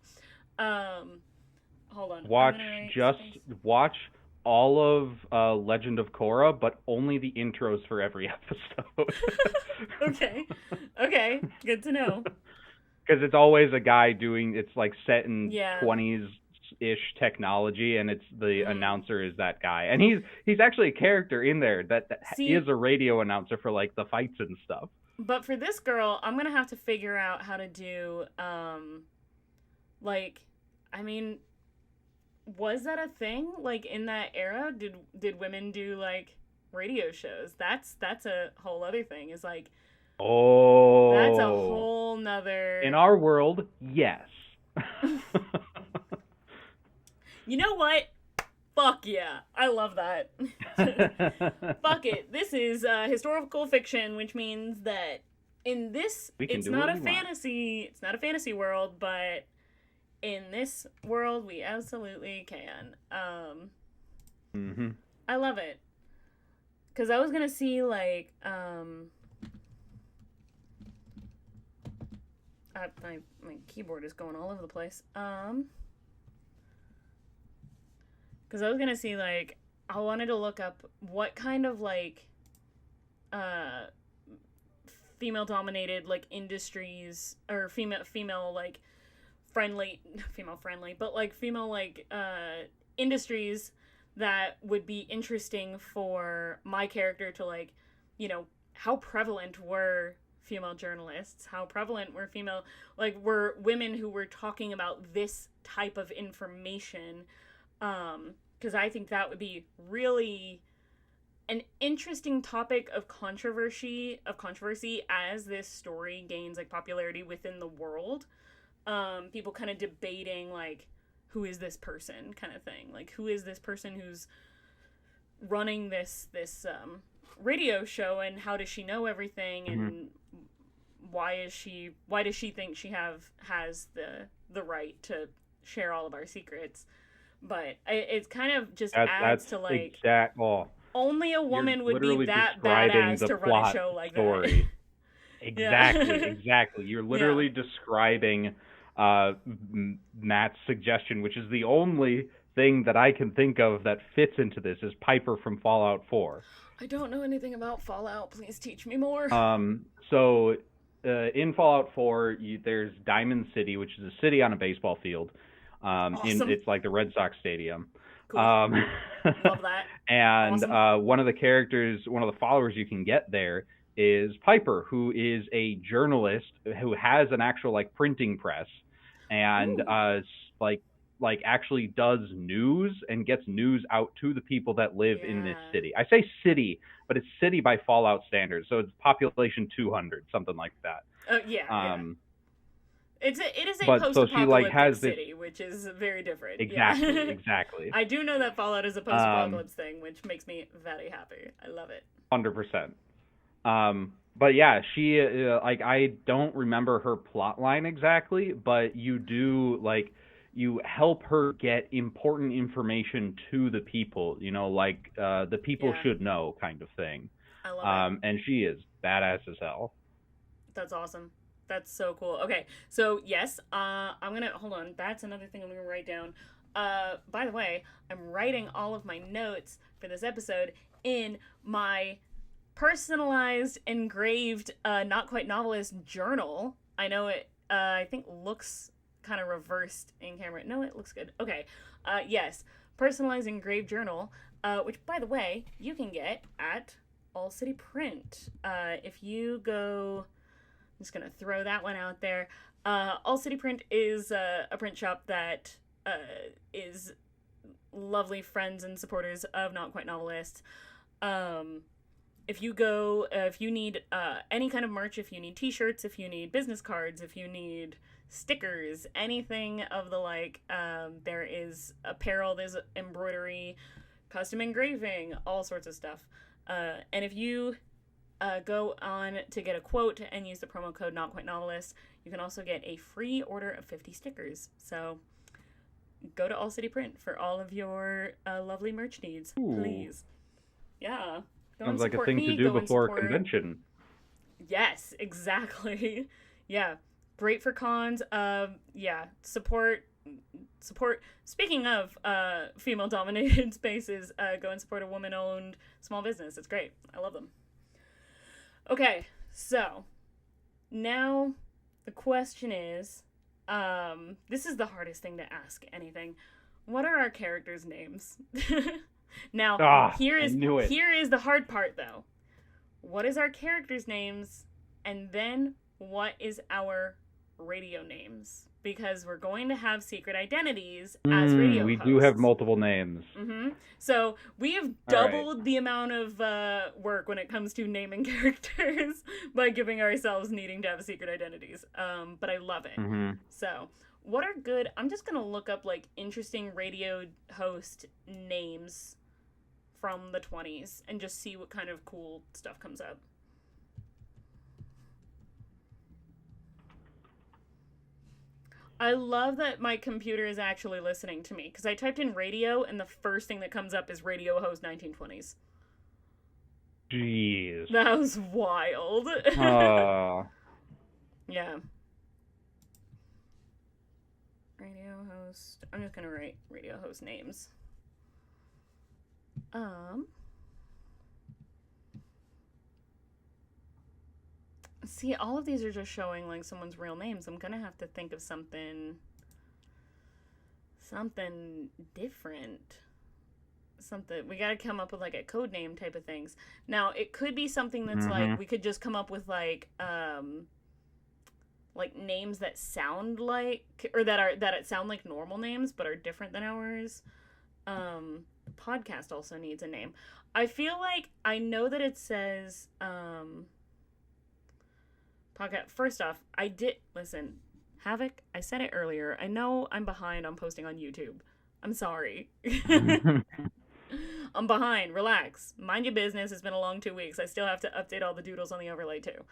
Um, Hold on. I'm watch gonna write just space. watch all of Legend of Korra, but only the intros for every episode. Okay. Okay. Good to know. Because it's always a guy doing. It's like set in Yeah. 20s ish technology, and it's the Mm. announcer is that guy, and he's actually a character in there that See, is a radio announcer for like the fights and stuff. but for this girl, I'm gonna have to figure out how to do like, I mean, was that a thing? Like in that era, did women do like radio shows? That's a whole other thing. Is like that's a Oh, whole in nother. our world, yes. You know what? Fuck yeah, I love that. Fuck it. This is historical fiction, which means that in this, We can it's do not what a we want. fantasy. It's not a fantasy world, but in this world, we absolutely can. Hmm. I love it because I was gonna see like my keyboard is going all over the place. Because I was gonna see like I wanted to look up what kind of like uh female dominated like industries or female like female friendly, but like female like industries that would be interesting for my character to like, how prevalent were female journalists, how prevalent were female, like were women who were talking about this type of information. Because I think that would be really an interesting topic of controversy as this story gains like popularity within the world. People kind of debating like who is this person kind of thing. Like, who is this person who's running this radio show, and how does she know everything, and why does she think she has the right to share all of our secrets? But it's kind of just adds to like only a woman would be that badass to run a show like that. Exactly. You're literally describing Matt's suggestion, which is the only thing that I can think of that fits into this, is Piper from Fallout 4. I don't know anything about Fallout. Please teach me more. So in Fallout 4, there's Diamond City, which is a city on a baseball field. Awesome. It's like the Red Sox stadium. Cool. Love that. And awesome. one of the followers you can get there is Piper, who is a journalist who has an actual like printing press, and like actually does news and gets news out to the people that live in this city. I say city, but it's city by Fallout standards, so it's population 200, something like that. It is a post-apocalyptic city, which is very different. Exactly. I do know that Fallout is a post-apocalypse thing, which makes me very happy. I love it. 100%. But yeah, she like, I don't remember her plot line exactly, but you help her get important information to the people, like the people should know kind of thing. I love it. And she is badass as hell. That's awesome. That's so cool. Okay, so yes, I'm gonna hold on. That's another thing I'm gonna write down. By the way, I'm writing all of my notes for this episode in my personalized, engraved, Not Quite Novelist journal. I know it. I think looks kind of reversed in camera. No, it looks good. Okay. Yes, personalized engraved journal, which by the way you can get at All City Print. If you go. I'm just gonna throw that one out there. All City Print is a print shop that is lovely friends and supporters of Not Quite Novelists. If you need any kind of merch, if you need t-shirts, if you need business cards, if you need stickers, anything of the like, there is apparel, there's embroidery, custom engraving, all sorts of stuff. And if you go on to get a quote and use the promo code Not Quite Novelist, you can also get a free order of 50 stickers. So go to All City Print for all of your lovely merch needs, please. Yeah. Sounds like a thing to do before a convention. Yes, exactly. Yeah. Great for cons. Support. Speaking of female-dominated spaces, go and support a woman-owned small business. It's great. I love them. Okay, so now the question is, this is the hardest thing to ask anything. What are our characters' names? Now, here is the hard part, though. What is our characters' names, and then what is our radio names? Because we're going to have secret identities as radio hosts. We do have multiple names. Mm-hmm. So we have doubled the amount of work when it comes to naming characters by giving ourselves needing to have secret identities. But I love it. Mm-hmm. So what are good... I'm just going to look up like interesting radio host names from the 20s and just see what kind of cool stuff comes up. I love that my computer is actually listening to me, because I typed in radio and the first thing that comes up is radio host 1920s. Jeez. That was wild. Yeah. Radio host. I'm just gonna write radio host names. See, all of these are just showing like someone's real names. I'm gonna have to think of something different. We gotta come up with like a code name type of things. Now, it could be something that's like, we could just come up with like names that sound like, or that sound like normal names but are different than ours. Podcast also needs a name. I feel like I know that it says podcast. First off, Havoc, I said it earlier. I know I'm behind on posting on YouTube. I'm sorry. I'm behind. Relax. Mind your business. It's been a long 2 weeks. I still have to update all the doodles on the overlay too.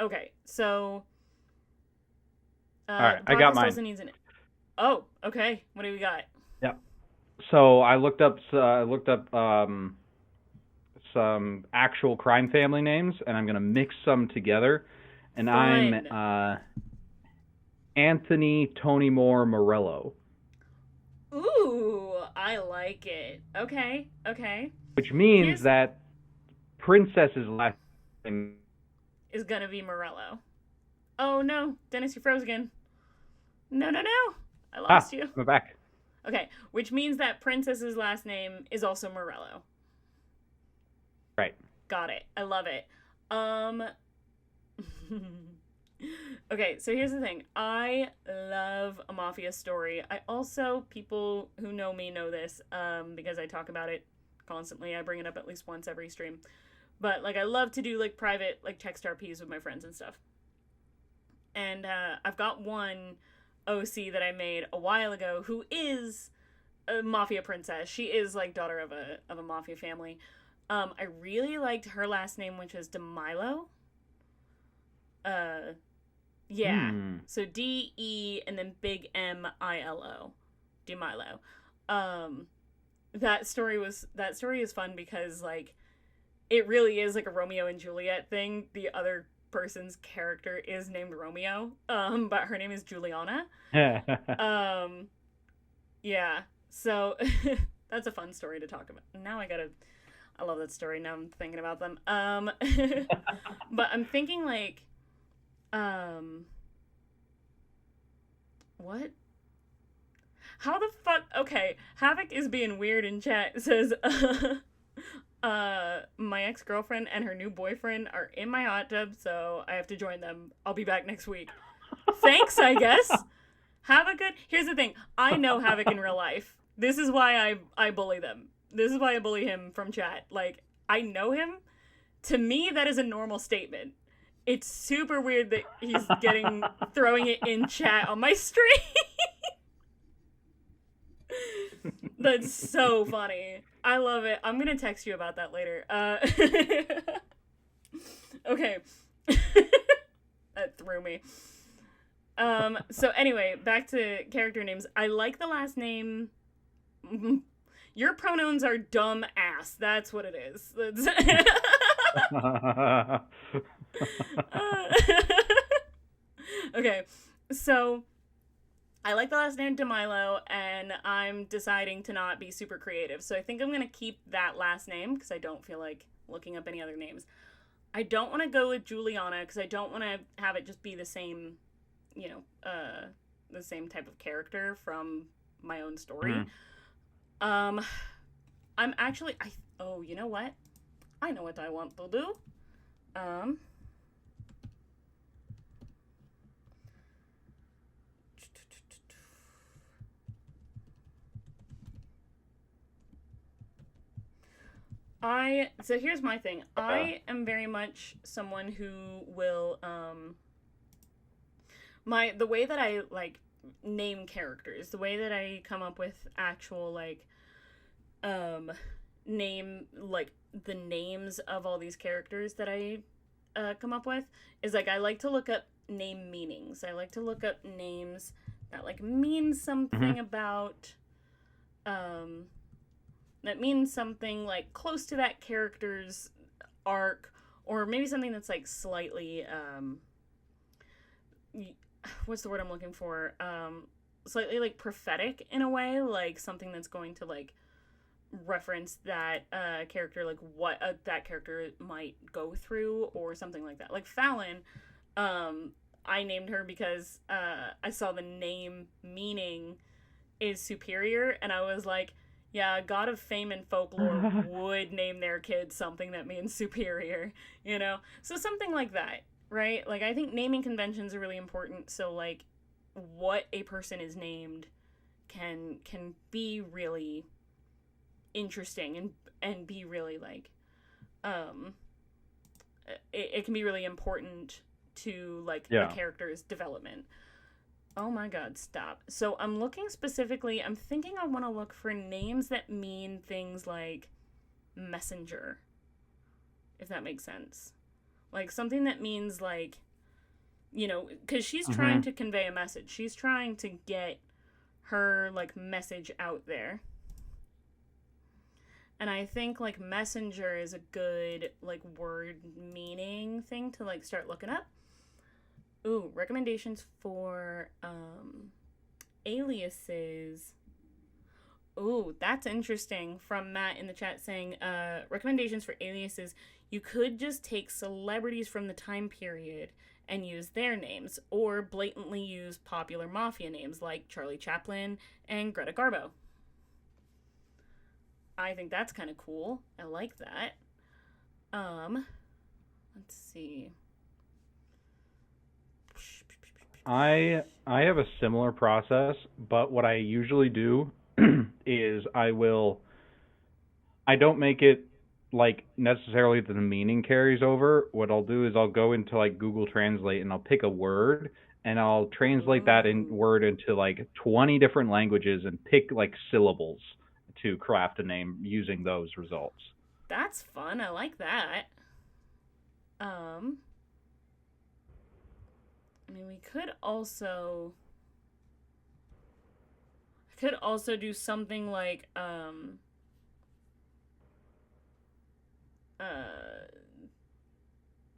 Okay, so All right, I got broadcast mine. also needs an. Oh, okay. What do we got? Yeah. So I looked up some actual crime family names, and I'm gonna mix some together. And I'm Fun. Anthony Tony Moore Morello, Ooh, I like it. Okay, okay. which means Here's that Princess's last name. is gonna be Morello. Oh no, Dennis, you froze again. No, no, no. I Ah, lost you. I'm back. Okay, which means that Princess's last name is also Morello. Right. Got it. I love it. Um Okay, so here's the thing. I love a mafia story. I also, people who know me know this, because I talk about it constantly. I bring it up at least once every stream. But like I love to do like private like text RPs with my friends and stuff. And I've got one OC that I made a while ago who is a mafia princess. She is like daughter of a mafia family. I really liked her last name, which was DeMilo. Uh, yeah. Hmm. So DE and then big MILO, DeMilo. Um, that story is fun because like it really is like a Romeo and Juliet thing. The other person's character is named Romeo, but her name is Juliana. Um, yeah. So that's a fun story to talk about. Now I love that story. Now I'm thinking about them. But I'm thinking like, um, what? How the fuck? Okay, Havoc is being weird in chat. It says, my ex girlfriend and her new boyfriend are in my hot tub, so I have to join them. I'll be back next week. Thanks, I guess. Have a good. Here's the thing. I know Havoc in real life. This is why I bully them. This is why I bully him from chat. Like I know him. To me, that is a normal statement. It's super weird that he's throwing it in chat on my stream. That's so funny. I love it. I'm gonna text you about that later. Okay. That threw me. So anyway, back to character names. I like the last name. Your pronouns are dumb ass. That's what it is. Okay, so I like the last name DeMilo, and I'm deciding to not be super creative. So I think I'm gonna keep that last name because I don't feel like looking up any other names. I don't want to go with Juliana because I don't want to have it just be the same, the same type of character from my own story. I'm actually you know what? I know what I want to do. So here's my thing. I am very much someone who will the way that I like name characters, the way that I come up with actual like name like the names of all these characters that I come up with is like I like to look up name meanings. I like to look up names that like mean something about that means something like close to that character's arc, or maybe something that's like slightly what's the word I'm looking for? Slightly like prophetic in a way, like something that's going to like reference that character, like what that character might go through or something like that. Like Fallon, I named her because I saw the name meaning is superior, and I was like, yeah, a god of fame and folklore would name their kid something that means superior, you know? So something like that, right? Like, I think naming conventions are really important, so, like, what a person is named can be really interesting and be really, like, it can be really important to like a Yeah. character's development. Oh my god, stop. So I'm looking specifically, I'm thinking I want to look for names that mean things like messenger, if that makes sense. Like something that means like, because she's trying Mhm. to convey a message. She's trying to get her like message out there. And I think like messenger is a good like word meaning thing to like start looking up. Ooh, recommendations for aliases. Ooh, that's interesting from Matt in the chat saying recommendations for aliases. You could just take celebrities from the time period and use their names, or blatantly use popular mafia names like Charlie Chaplin and Greta Garbo. I think that's kind of cool. I like that. Um, let's see. I have a similar process, but what I usually do is I don't make it like necessarily that the meaning carries over. What I'll do is I'll go into like Google Translate and I'll pick a word and I'll translate that in Ooh, word into like 20 different languages and pick like syllables to craft a name using those results. that's fun. I like that. Um, I mean, we could also do something uh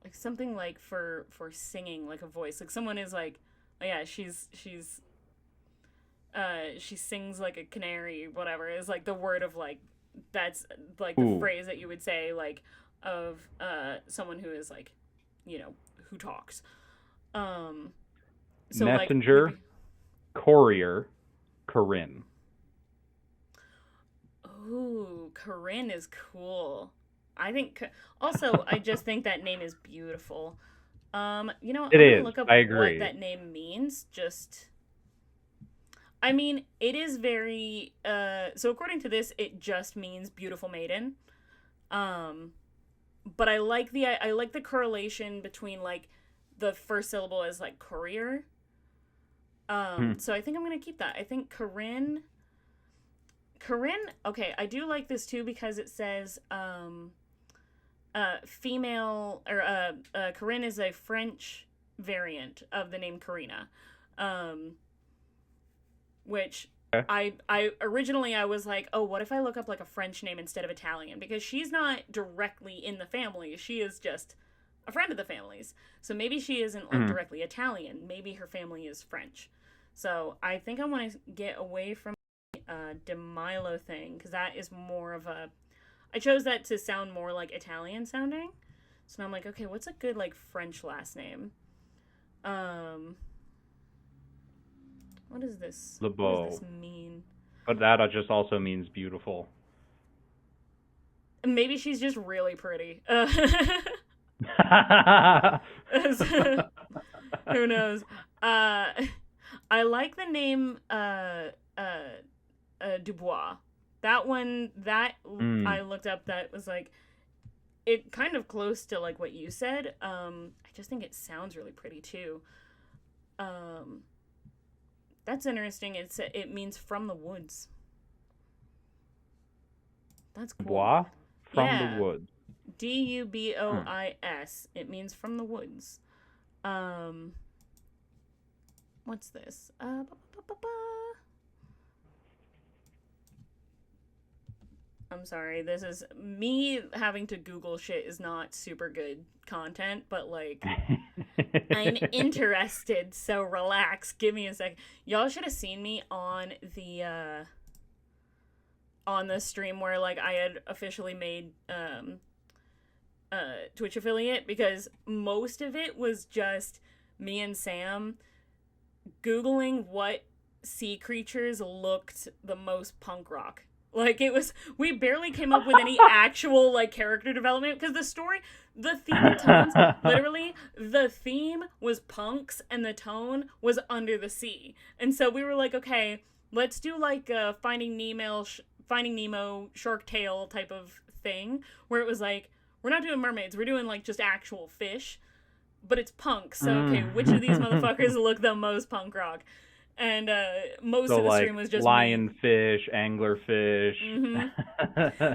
like something like for singing like a voice. Like someone is like, oh yeah, she sings like a canary, whatever, is like the word of like that's like the Ooh, phrase that you would say like of someone who is like, who talks. Um so like messenger, maybe courier, Corinne. ooh, Corinne is cool. I think also I just think that name is beautiful. It I'm gonna is. look up I what agree. that name means. I mean, it is very. So according to this, it just means beautiful maiden. Um, but I like the correlation between like the first syllable as like courier. Hmm. So I think I'm gonna keep that. I think Corinne. Okay, I do like this too because it says female or Corinne is a French variant of the name Karina, um, which Okay. I originally I was like, oh, what if I look up like a French name instead of Italian, because she's not directly in the family, she is just a friend of the family's. So maybe she isn't like Mhm. directly Italian. Maybe her family is French. So I think I want to get away from De Milo thing because that is more of a. I chose that to sound more like Italian sounding. So now I'm like, okay, what's a good like French last name? Um, what is this? The What does this bow. mean? But that just also means beautiful. Maybe she's just really pretty. Who knows? Uh, I like the name Dubois. That one that I Mm. looked up that was like it kind of close to like what you said. I just think it sounds really pretty too. Um, that's interesting. It means from the woods. That's cool. Bois from the Yeah, woods. Hmm. Dubois. It means from the woods. Um, what's this? I'm sorry. This is me having to Google shit is not super good content, but like I'm interested, so relax. Give me a sec. Y'all should have seen me on the stream where like I had officially made Twitch affiliate, because most of it was just me and Sam googling what sea creatures looked the most punk rock. Like it was, we barely came up with any actual like character development because the theme and tones, literally, the theme was punks and the tone was under the sea. And so we were like, okay, let's do like a Finding Nemo, Shark Tale type of thing where it was like we're not doing mermaids, we're doing like just actual fish, but it's punk. So okay, which of these motherfuckers look the most punk rock? And most So of the like stream was just me. lionfish, anglerfish.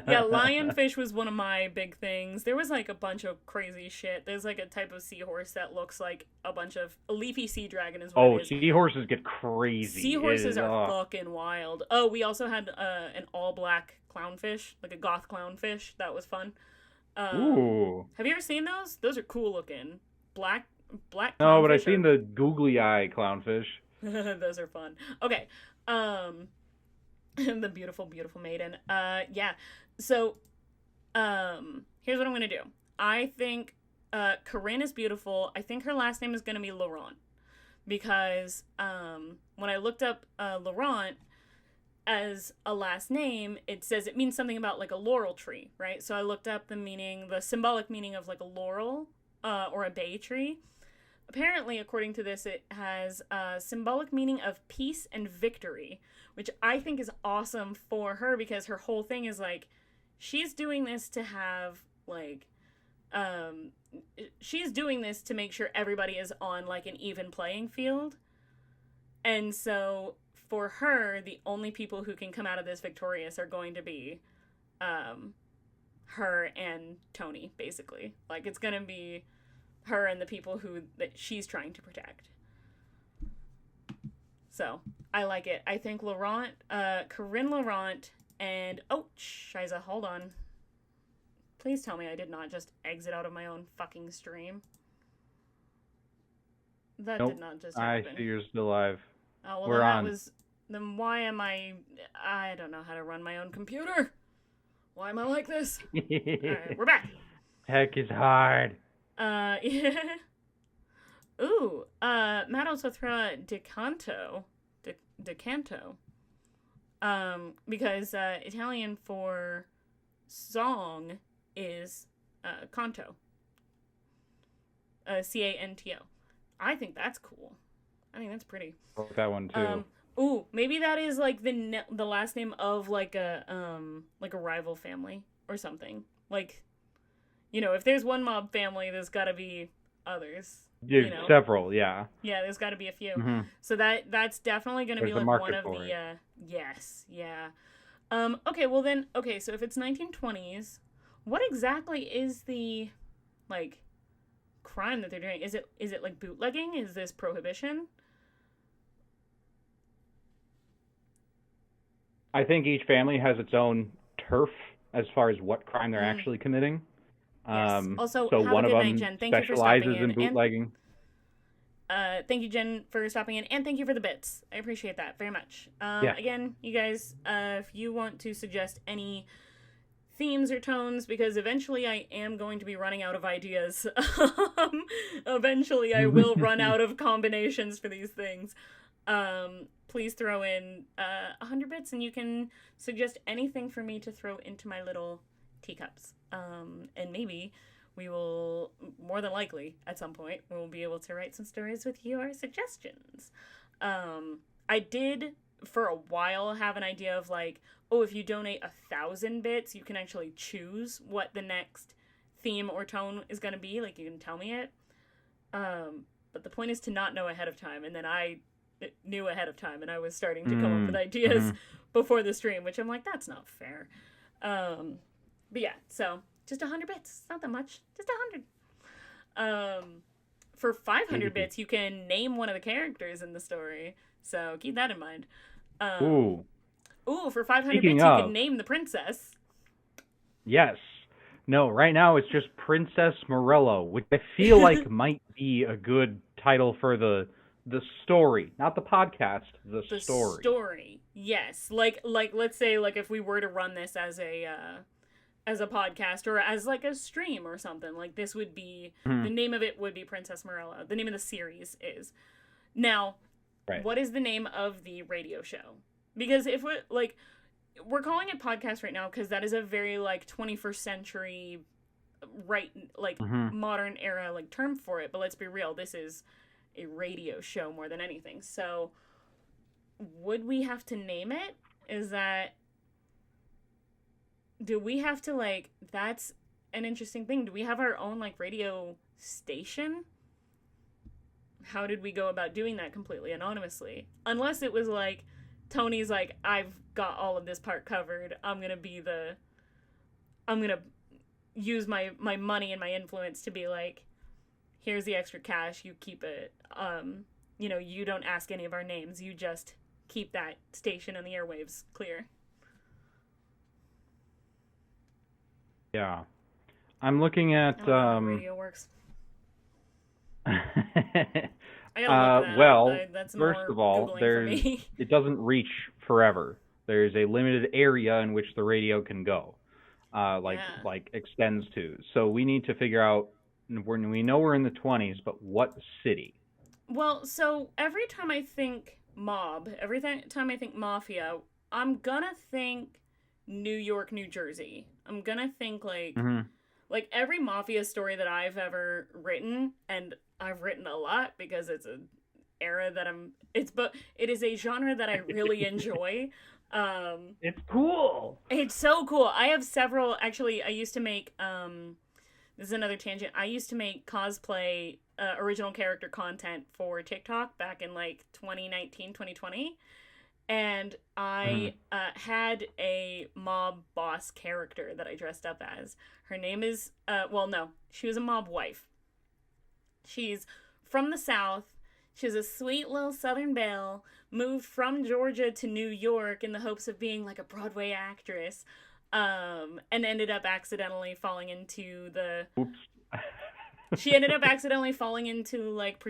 Yeah, lionfish was one of my big things. There was like a bunch of crazy shit. There's like a type of seahorse that looks like a bunch of a leafy sea dragon is what it is. Seahorses get crazy. Seahorses are fucking wild. Oh, we also had an all black clownfish, like a goth clownfish. That was fun. Ooh. Have you ever seen those? Those are cool looking. Black clownfish. No, but I've seen the googly eye clownfish. Those are fun. Okay. The beautiful, beautiful maiden. Yeah. So, here's what I'm gonna do. I think, Corinne is beautiful. I think her last name is gonna be Laurent. Because, when I looked up, Laurent as a last name, it says it means something about, like, a laurel tree, right? So I looked up the symbolic meaning of, like, a laurel, or a bay tree. Apparently, according to this, it has a symbolic meaning of peace and victory, which I think is awesome for her because her whole thing is like, she's doing this to have, like, she's doing this to make sure everybody is on, like, an even playing field. And so, for her, the only people who can come out of this victorious are going to be, her and Tony, basically. Like, it's gonna be her and the people that she's trying to protect. So, I like it. I think Corinne Laurent, and, oh, Shiza, hold on. Please tell me I did not just exit out of my own fucking stream. That Nope. did not just happen. I see you're still live. Oh, well, We're on. Then why am I don't know how to run my own computer. Why am I like this? Alright, we're back. Heck is hard. Yeah. Ooh, Matt also threw out decanto. Because, Italian for song is, canto. Canto. I think that's cool. I think that's pretty. I like that one too. Ooh, maybe that is like the last name of like a rival family or something. Like, you know, if there's one mob family, there's got to be others. There's several, yeah. Yeah, there's got to be a few. Mm-hmm. So that's definitely going to be like one of the yes, yeah. Okay, well then, so if it's 1920s, what exactly is the like crime that they're doing? Is it like bootlegging? Is this prohibition? I think each family has its own turf as far as what crime they're actually committing. Yes. Also, so have one a good of them night, Jen. Thank specializes you for stopping in bootlegging. Thank you, Jen, for stopping in, and thank you for the bits. I appreciate that very much. Again, you guys, if you want to suggest any themes or tones, because eventually I am going to be running out of ideas. Eventually I will run out of combinations for these things. Please throw in 100 bits, and you can suggest anything for me to throw into my little teacups. And maybe we will, more than likely, at some point, we'll be able to write some stories with your suggestions. I did, for a while, have an idea of like, oh, if you donate 1,000 bits, you can actually choose what the next theme or tone is going to be. Like, you can tell me it. But the point is to not know ahead of time, and then I knew ahead of time, and I was starting to come up with ideas before the stream, which I'm like, that's not fair. But yeah, so just 100 bits. It's not that much. Just 100. For 500 bits, you can name one of the characters in the story. So keep that in mind. Ooh, for 500 bits, you can name the princess. Yes. No, right now it's just Princess Morello, which I feel like might be a good title for the story, not the podcast, the story. The story, yes. Like let's say, like, if we were to run this as a podcast or as like a stream or something, like this would be the name of it would be Princess Morello. The name of the series is. Now, what is the name of the radio show? Because if we're calling it podcast right now because that is a very like 21st century modern era like term for it, but let's be real, this is a radio show more than anything. So would we have to name it? Do we have to, like, that's an interesting thing. Do we have our own, like, radio station? how did we go about doing that completely anonymously? Unless it was like, Tony's like, I've got all of this part covered. I'm gonna use my money and my influence to be like, here's the extra cash, you keep it. You don't ask any of our names. You just keep that station and the airwaves clear. Yeah. I'm looking at I don't know how radio works. I gotta look that well, up. That's first more of all, Googling for me. it doesn't reach forever. There's a limited area in which the radio can go, Yeah. like extends to. So we need to figure out when we know we're in the 20s, but what city? Well, so every time I think time I think mafia, I'm gonna think New York, New Jersey. I'm gonna think Hmm. like every mafia story that I've ever written, and I've written a lot because it's a era that but it is a genre that I really enjoy. It's cool. It's so cool. I have several, actually. I used to make this is another tangent. I used to make cosplay original character content for TikTok back in like 2019, 2020. And Hmm. I had a mob boss character that I dressed up as. Her name is, well, no, she was a mob wife. She's from the South. She was a sweet little Southern belle, moved from Georgia to New York in the hopes of being like a Broadway actress, and ended up accidentally falling into the. Oops. She ended up accidentally falling into like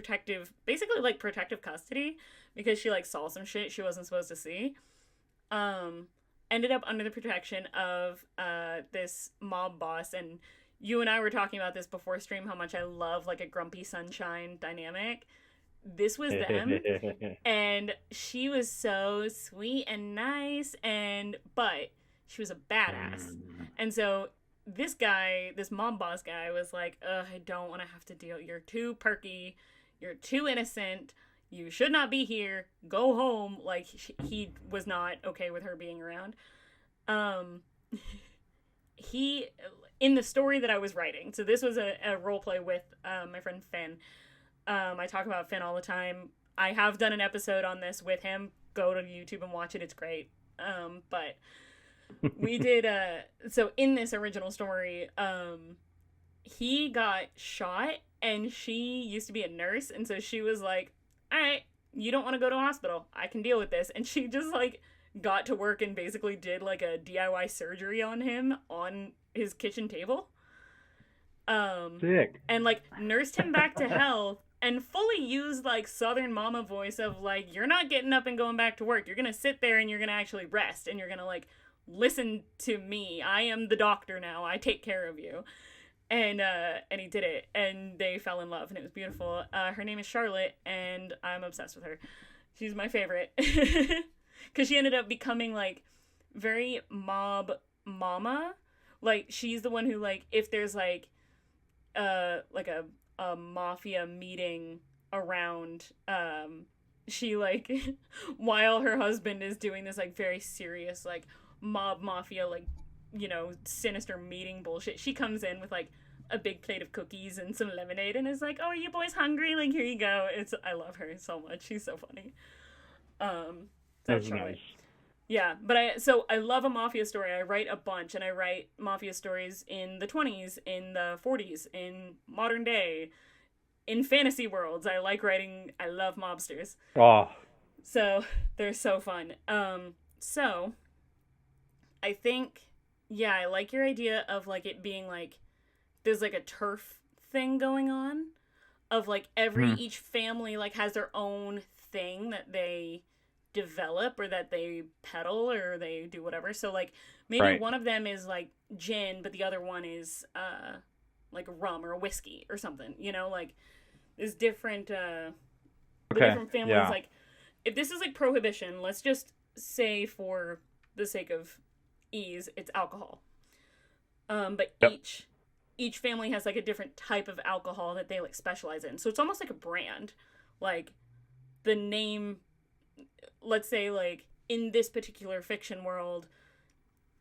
basically like protective custody because she like saw some shit she wasn't supposed to see. Um, Ended up under the protection of this mob boss, and you and I were talking about this before stream how much I love like a grumpy sunshine dynamic. This was them, and she was so sweet and nice, and but she was a badass. Mm. And so this mob boss guy was like, ugh, I don't want to have to deal. You're too perky. You're too innocent. You should not be here. Go home. Like, he was not okay with her being around. Um, he, in the story that I was writing, so this was a role play with my friend Finn. I talk about Finn all the time. I have done an episode on this with him. Go to YouTube and watch it. It's great. But we did so in this original story, he got shot and she used to be a nurse, and so she was like, all right, you don't want to go to a hospital, I can deal with this. And she just like got to work and basically did like a DIY surgery on him on his kitchen table, Sick. and like nursed him back to health, and fully used like Southern mama voice of like, you're not getting up and going back to work, you're gonna sit there and you're gonna actually rest and you're gonna like listen to me, I am the doctor now, I take care of you. And he did it, and they fell in love, and it was beautiful. Her name is Charlotte, and I'm obsessed with her. She's my favorite because she ended up becoming like very mob mama. Like, she's the one who, like, if there's like a mafia meeting around, she like while her husband is doing this like very serious like mob mafia like, sinister meeting bullshit, she comes in with like a big plate of cookies and some lemonade and is like, oh, are you boys hungry? Like, here you go. I love her so much. She's so funny. That's That's Charlotte. nice. Yeah, but I love a mafia story. I write a bunch, and I write mafia stories in the 20s, in the 40s, in modern day, in fantasy worlds. I love mobsters. Oh, So they're so fun. So I think, yeah, I like your idea of like it being like there's like a turf thing going on, of like hmm, each family like has their own thing that they develop or that they peddle or they do whatever. So like maybe right. one of them is like gin, but the other one is like rum or whiskey or something. Like there's different the Okay. different families, Yeah. like if this is like prohibition, let's just say for the sake of ease, it's alcohol. But Yep. each family has like a different type of alcohol that they like specialize in. So it's almost like a brand. Like the name, let's say like in this particular fiction world,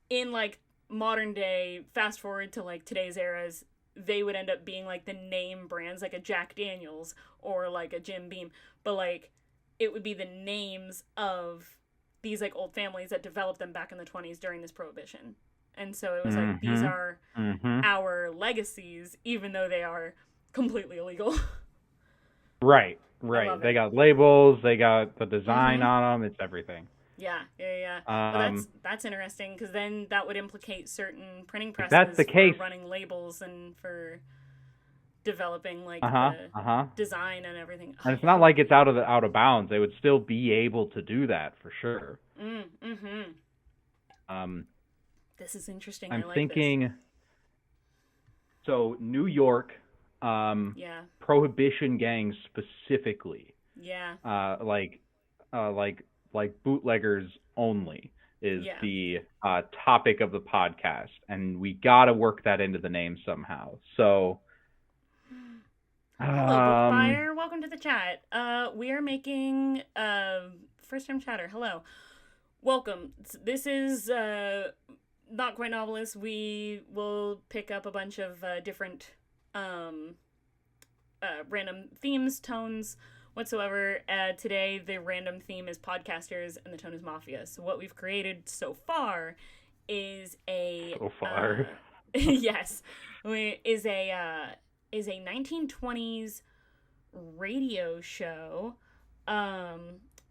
in like modern day, fast forward to like today's eras, they would end up being like the name brands, like a Jack Daniels or like a Jim Beam, but like it would be the names of these like old families that developed them back in the 20s during this prohibition. And so it was like, these are our legacies, even though they are completely illegal. Right. They got labels, they got the design on them, it's everything. Yeah. Well, that's interesting, because then that would implicate certain printing presses that's the case. For running labels and for developing like the design and everything. And it's not like it's out of bounds. They would still be able to do that for sure. This is interesting. I'm thinking this. So New York prohibition gangs specifically. Like bootleggers only is the topic of the podcast, and we got to work that into the name somehow. So hello, Bookfire. Welcome to the chat. We are making first time chatter. Hello. Welcome. This is Not Quite Novelist. We will pick up a bunch of different random themes, tones, whatsoever. Today, the random theme is podcasters and the tone is mafia. So what we've created so far is a... yes. Is a 1920s radio show. Oh,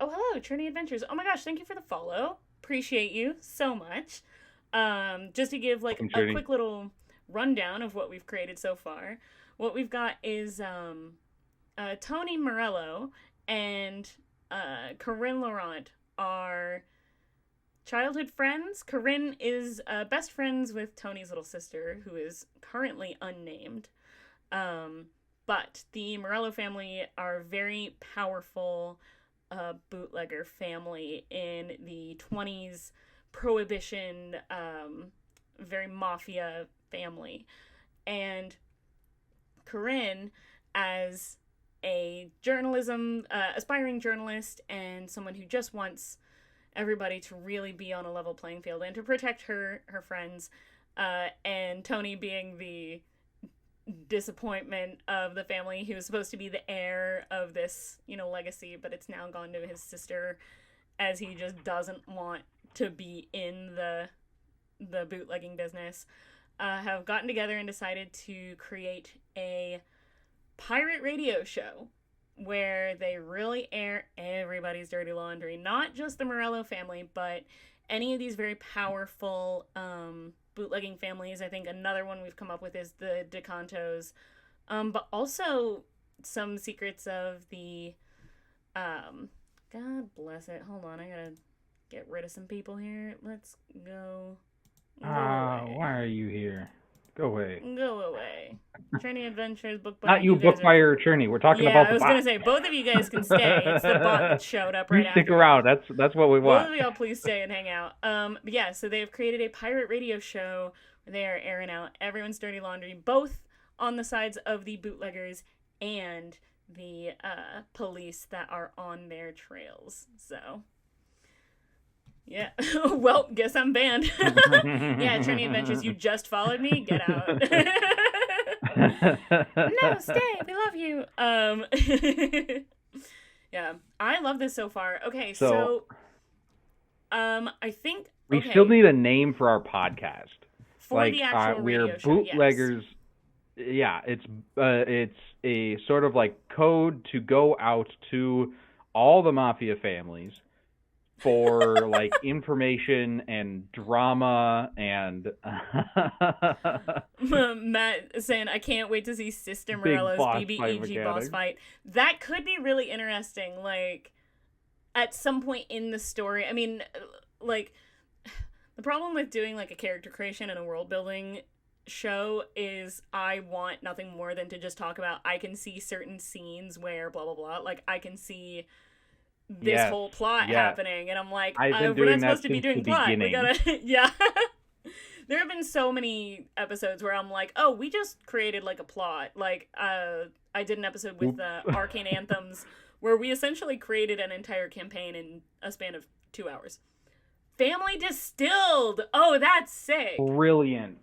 hello, Trinity Adventures. Oh my gosh, thank you for the follow. Appreciate you so much. Just to give like a quick little rundown of what we've created so far. What we've got is Tony Morello and Corinne Laurent are childhood friends. Corinne is best friends with Tony's little sister, who is currently unnamed. But the Morello family are very powerful bootlegger family in the 20s, prohibition, very mafia family. And Corinne, as a aspiring journalist and someone who just wants everybody to really be on a level playing field and to protect her friends, and Tony being the disappointment of the family. He was supposed to be the heir of this, legacy, but it's now gone to his sister, as he just doesn't want to be in the bootlegging business. Have gotten together and decided to create a pirate radio show where they really air everybody's dirty laundry, not just the Morello family, but any of these very powerful bootlegging families. I think another one we've come up with is the DeCantos, but also some secrets of the God bless it. Hold on, I gotta get rid of some people here. Let's go. Why are you here? Go away. Go away. Trinity Adventures, Book Not you, Bookfire or Trinity. We're talking about the bot. I was going to say, both of you guys can stay. It's the bot that showed up right after. Stick around. That's what we want. Both of y'all please stay and hang out. But yeah, so they've created a pirate radio show where they are airing out everyone's dirty laundry, both on the sides of the bootleggers and the police that are on their trails. So... yeah. Well, guess I'm banned. Yeah, Trinity Adventures, you just followed me? Get out. No, stay. We love you. Yeah, I love this so far. Okay, so I think... we still need a name for our podcast. For the actual radio show, bootleggers... yes. Yeah, it's a sort of like code to go out to all the mafia families for like information and drama and Matt saying, I can't wait to see Sister Morello's BBEG boss fight. That could be really interesting, like at some point in the story. I mean, like the problem with doing like a character creation and a world building show is I want nothing more than to just talk about, I can see certain scenes where blah blah blah, like I can see this whole plot happening, and I'm like, we're not supposed to be doing plot. We gotta, yeah. There have been so many episodes where I'm like, oh, we just created like a plot. Like, I did an episode with Arcane Anthems where we essentially created an entire campaign in a span of 2 hours. Family Distilled. Oh, that's sick. Brilliant.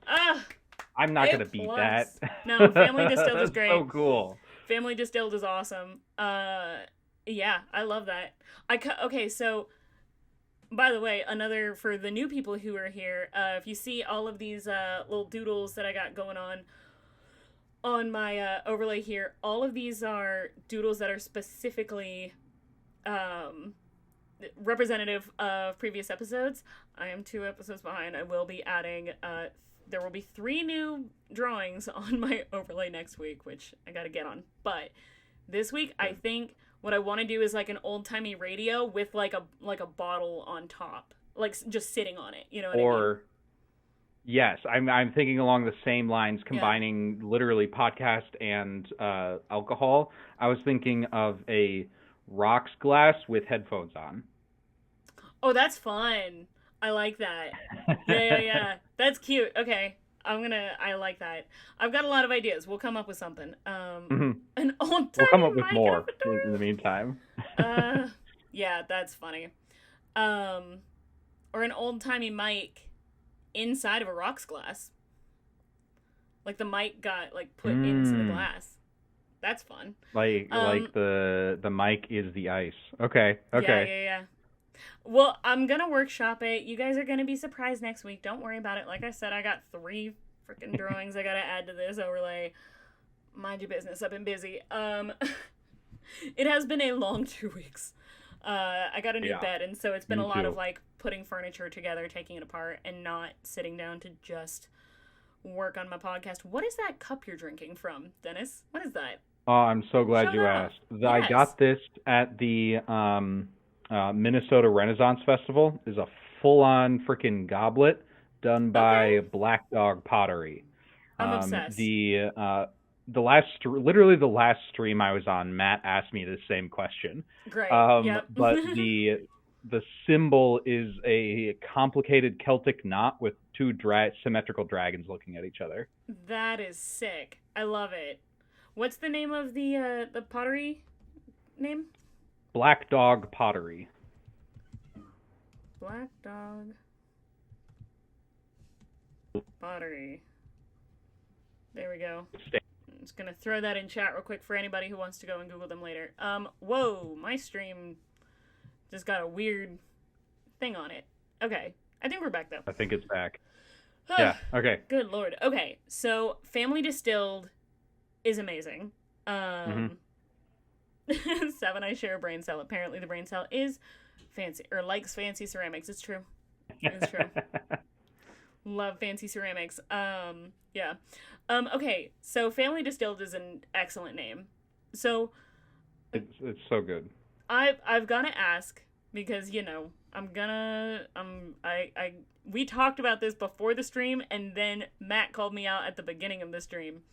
I'm not A gonna beat that. plus. No, Family Distilled is That's great. so cool. Family Distilled is awesome. Yeah, I love that. Okay, so by the way, another for the new people who are here, if you see all of these little doodles that I got going on my overlay here, all of these are doodles that are specifically um, representative of previous episodes. I am 2 episodes behind. I will be adding. There will be 3 new drawings on my overlay next week, which I got to get on. But this week, I think what I want to do is like an old timey radio with like a bottle on top, like just sitting on it. You know what I mean? Or yes, I'm thinking along the same lines, Yeah. combining literally podcast and alcohol. I was thinking of a rocks glass with headphones on. Oh, that's fun. I like that. Yeah. That's cute. Okay. I like that. I've got a lot of ideas. We'll come up with something. Mhm. An old We'll come timey up with mic more avatar. in the meantime. Yeah, that's funny. Or an old timey mic inside of a rocks glass. Like the mic got like put into the glass. That's fun. Like the mic is the ice. Okay. Yeah. Well, I'm gonna workshop it. You guys are gonna be surprised next week. Don't worry about it. Like I said, I got 3 freaking drawings I gotta add to this overlay. Mind your business. I've been busy. It has been a long 2 weeks. I got a new bed, and so it's been a lot of like putting furniture together, taking it apart, and not sitting down to just work on my podcast. What is that cup you're drinking from, Dennis? What is that? Oh, I'm so glad Show you that off. asked. Yes. I got this at the Minnesota Renaissance Festival. Is a full-on freaking goblet done by Black Dog Pottery. I'm obsessed. Literally the last stream I was on, Matt asked me the same question. Great. Yep. But the symbol is a complicated Celtic knot with 2 symmetrical dragons looking at each other. That is sick. I love it. What's the name of the pottery name? Black Dog Pottery. Black Dog Pottery. There we go. I'm just gonna throw that in chat real quick for anybody who wants to go and Google them later. Whoa, my stream just got a weird thing on it. Okay, I think we're back though. I think it's back. Yeah, okay. Good lord. Okay, so Family Distilled is amazing. 7, I share a brain cell. Apparently the brain cell is fancy, or likes fancy ceramics. It's true. It's true. Love fancy ceramics. Yeah. Okay, so Family Distilled is an excellent name. So it's so good. I've gotta ask, because we talked about this before the stream, and then Matt called me out at the beginning of the stream.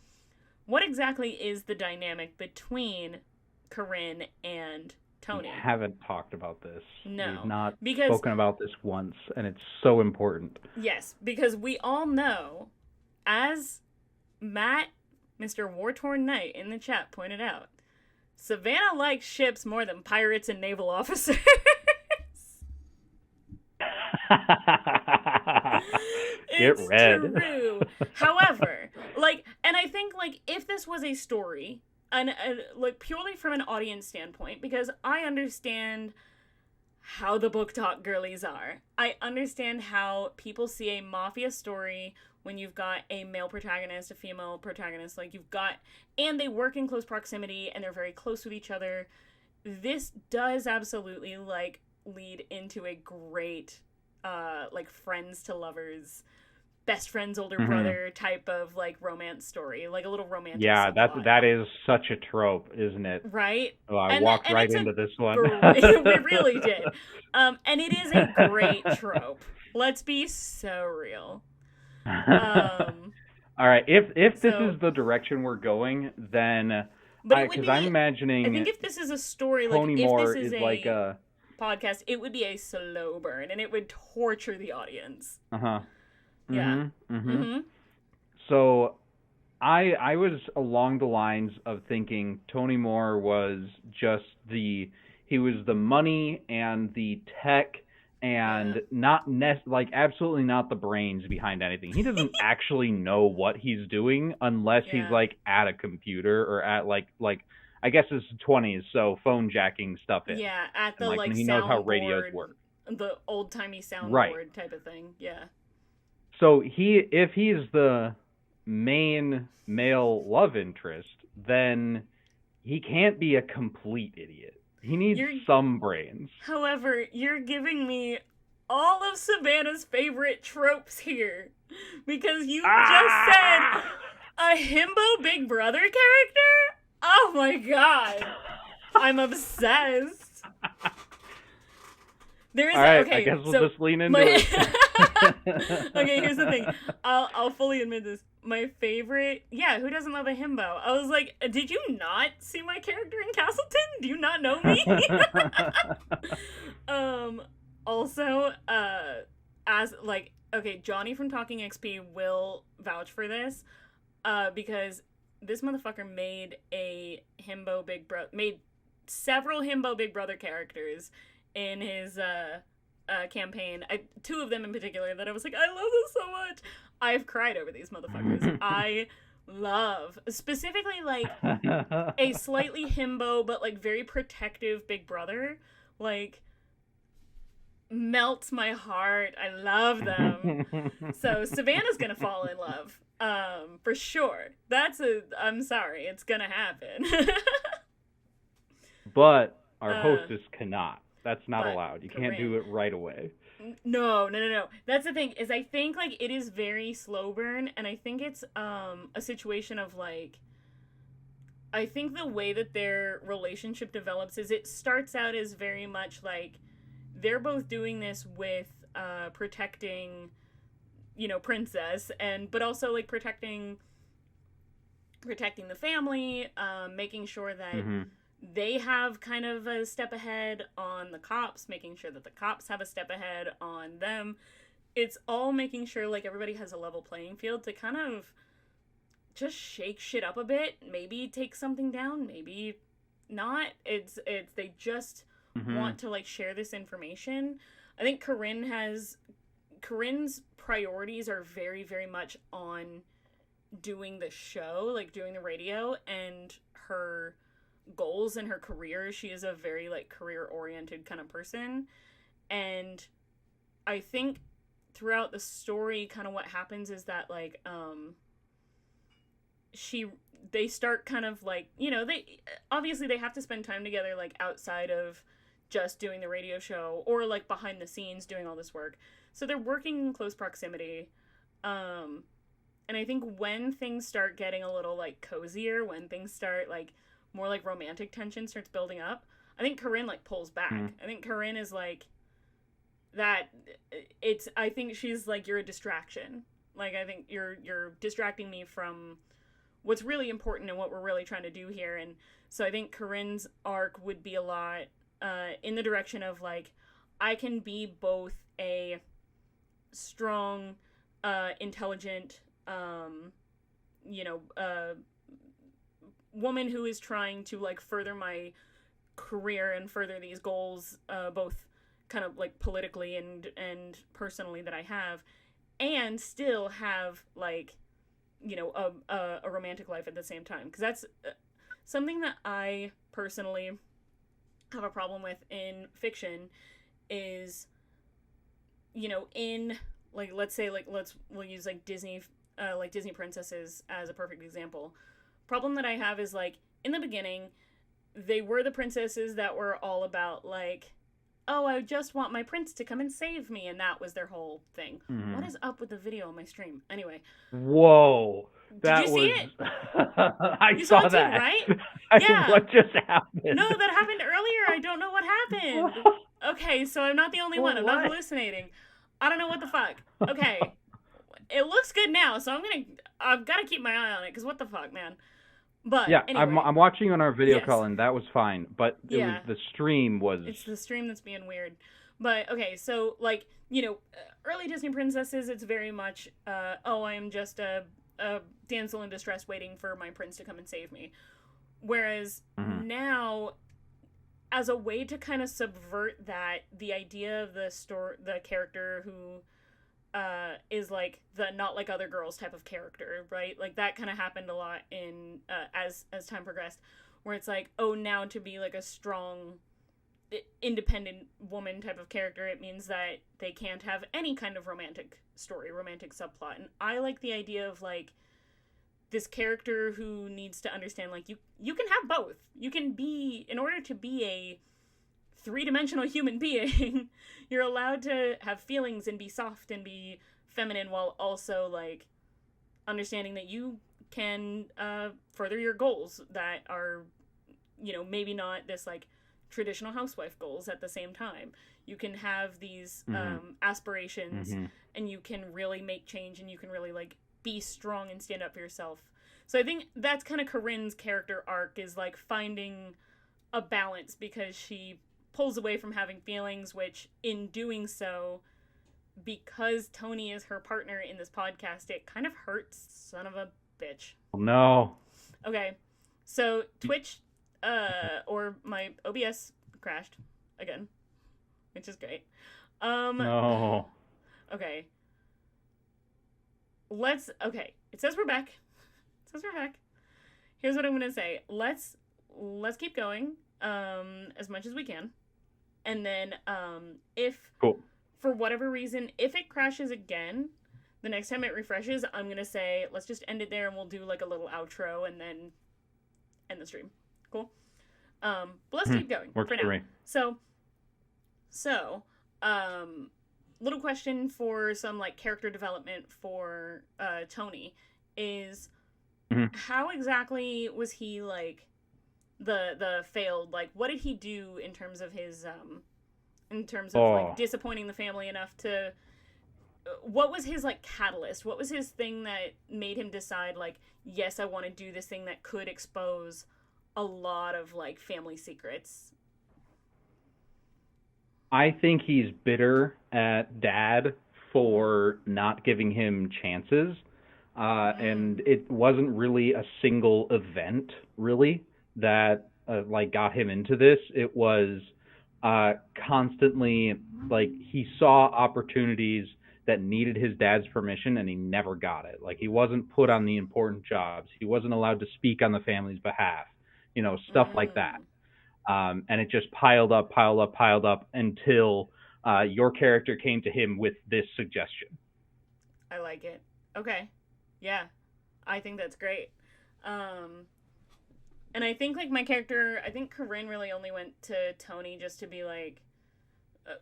What exactly is the dynamic between Corinne and Tony? We haven't talked about this. No. We've not spoken about this once, and it's so important. Yes, because we all know, as Matt, Mr. War-Torn Knight in the chat pointed out, Savannah likes ships more than pirates and naval officers. Get red. True. However, and I think, if this was a story, and purely from an audience standpoint, because I understand how the book talk girlies are. I understand how people see a mafia story when you've got a male protagonist, a female protagonist, and they work in close proximity and they're very close with each other. This does absolutely lead into a great friends to lovers, best friend's older brother type of romance story, a little romantic. Yeah, that is such a trope, isn't it? Right? Oh, I walked right into this one. We really did. And it is a great trope. Let's be so real. All right, if this is the direction we're going, then because I'm imagining, I think if this is a story, Tony if Moore this is like a podcast, it would be a slow burn and it would torture the audience. Yeah. So I was along the lines of thinking Tony Moore was just he was the money and the tech and Yeah. not like absolutely not the brains behind anything. He doesn't actually know what he's doing unless he's Yeah. like at a computer or at like I guess it's 20s, so phone jacking stuff in, Yeah, at and the like like he knows how radios soundboard, work. the old-timey Right. soundboard type of thing. Yeah. So if he's the main male love interest, then he can't be a complete idiot. He needs You're some brains. However, you're giving me all of Savannah's favorite tropes here. Because you just said Ah! a himbo Big Brother character? Oh my god. I'm obsessed. There is All right, okay, I guess we'll so just lean into it. okay, here's the thing. I'll fully admit this. My favorite, yeah, who doesn't love a himbo? I was like, did you not see my character in Castleton? Do you not know me? Also, as like, okay, Johnny from Talking XP will vouch for this, because this motherfucker made made several himbo Big Brother characters in his campaign. Two of them in particular that I was like, I love this so much. I've cried over these motherfuckers. I love specifically like a slightly himbo but like very protective Big Brother. Like melts my heart. I love them. So Savannah's gonna fall in love. For sure. I'm sorry, it's gonna happen. But our hostess cannot. That's not but allowed. You can't Corinne. do it right away. No. That's the thing, is I think like it is very slow burn, and I think it's a situation of like, I think the way that their relationship develops is it starts out as very much like they're both doing this with protecting, Princess, but also like protecting the family, making sure that they have kind of a step ahead on the cops, making sure that the cops have a step ahead on them. It's all making sure like everybody has a level playing field to kind of just shake shit up a bit, maybe take something down, maybe not. It's they just want to like share this information. I think Corinne's priorities are very, very much on doing the show, like doing the radio, and her goals in her career. She is a very like career oriented kind of person, and I think throughout the story kind of what happens is that like they start kind of like, they obviously they have to spend time together like outside of just doing the radio show or like behind the scenes doing all this work, so they're working in close proximity. And I think when things start getting a little like cozier, when things start like more like romantic tension starts building up, I think Corinne like pulls back. I think Corinne is like that. I think she's like, you're a distraction. Like, I think you're distracting me from what's really important and what we're really trying to do here. And so I think Corinne's arc would be a lot in the direction of like, I can be both a strong, intelligent, woman who is trying to like further my career and further these goals, both kind of like politically and personally that I have, and still have like, a romantic life at the same time. Because that's something that I personally have a problem with in fiction is, in like, let's say like we'll use like Disney princesses as a perfect example. Problem that I have is like in the beginning they were the princesses that were all about like, oh, I just want my prince to come and save me, and that was their whole thing. What is up with the video on my stream? Anyway. Whoa. Did you see it? I saw it that. Too, right? Yeah. What just happened? No, that happened earlier. I don't know what happened. Okay, so I'm not the only one. I'm not hallucinating. I don't know what the fuck. Okay. It looks good now, so I've got to keep my eye on it, because what the fuck, man. But yeah, anyway. I'm watching on our video call, and that was fine. But the stream was... It's the stream that's being weird. But, okay, so, like, early Disney princesses, it's very much, I am just a damsel in distress waiting for my prince to come and save me. Whereas now, as a way to kind of subvert that, the idea of the character who is like the not like other girls type of character, right? Like that kind of happened a lot in as time progressed, where it's like, oh, now to be like a strong independent woman type of character, it means that they can't have any kind of romantic story, romantic subplot. And I like the idea of like this character who needs to understand like you can have both. You can be, in order to be a three-dimensional human being, you're allowed to have feelings and be soft and be feminine, while also like understanding that you can further your goals that are, you know, maybe not this like traditional housewife goals at the same time. You can have these aspirations, and you can really make change, and you can really like be strong and stand up for yourself. So I think that's kind of Corinne's character arc, is like finding a balance, because she pulls away from having feelings, which in doing so, because Tony is her partner in this podcast, it kind of hurts. Son of a bitch. No. Okay, so Twitch or my OBS crashed again, which is great. No. Okay. Okay. It says we're back. Here's what I'm gonna say. Let's keep going as much as we can, and then if for whatever reason, if it crashes again, the next time it refreshes, I'm gonna say let's just end it there, and we'll do like a little outro and then end the stream. Cool. But let's keep going Works for now. For me. So, little question for some like character development for Tony is, how exactly was he like the failed, like what did he do in terms of his like disappointing the family enough to, what was his like catalyst? What was his thing that made him decide like, yes, I want to do this thing that could expose a lot of like family secrets? I think he's bitter at Dad for not giving him chances. And it wasn't really a single event, really, that like got him into this. It was constantly like he saw opportunities that needed his dad's permission, and he never got it. Like he wasn't put on the important jobs. He wasn't allowed to speak on the family's behalf. You know, stuff like that. And it just piled up until your character came to him with this suggestion. I like it. Okay. Yeah. I think that's great. And I think like my character, I think Corinne really only went to Tony just to be like,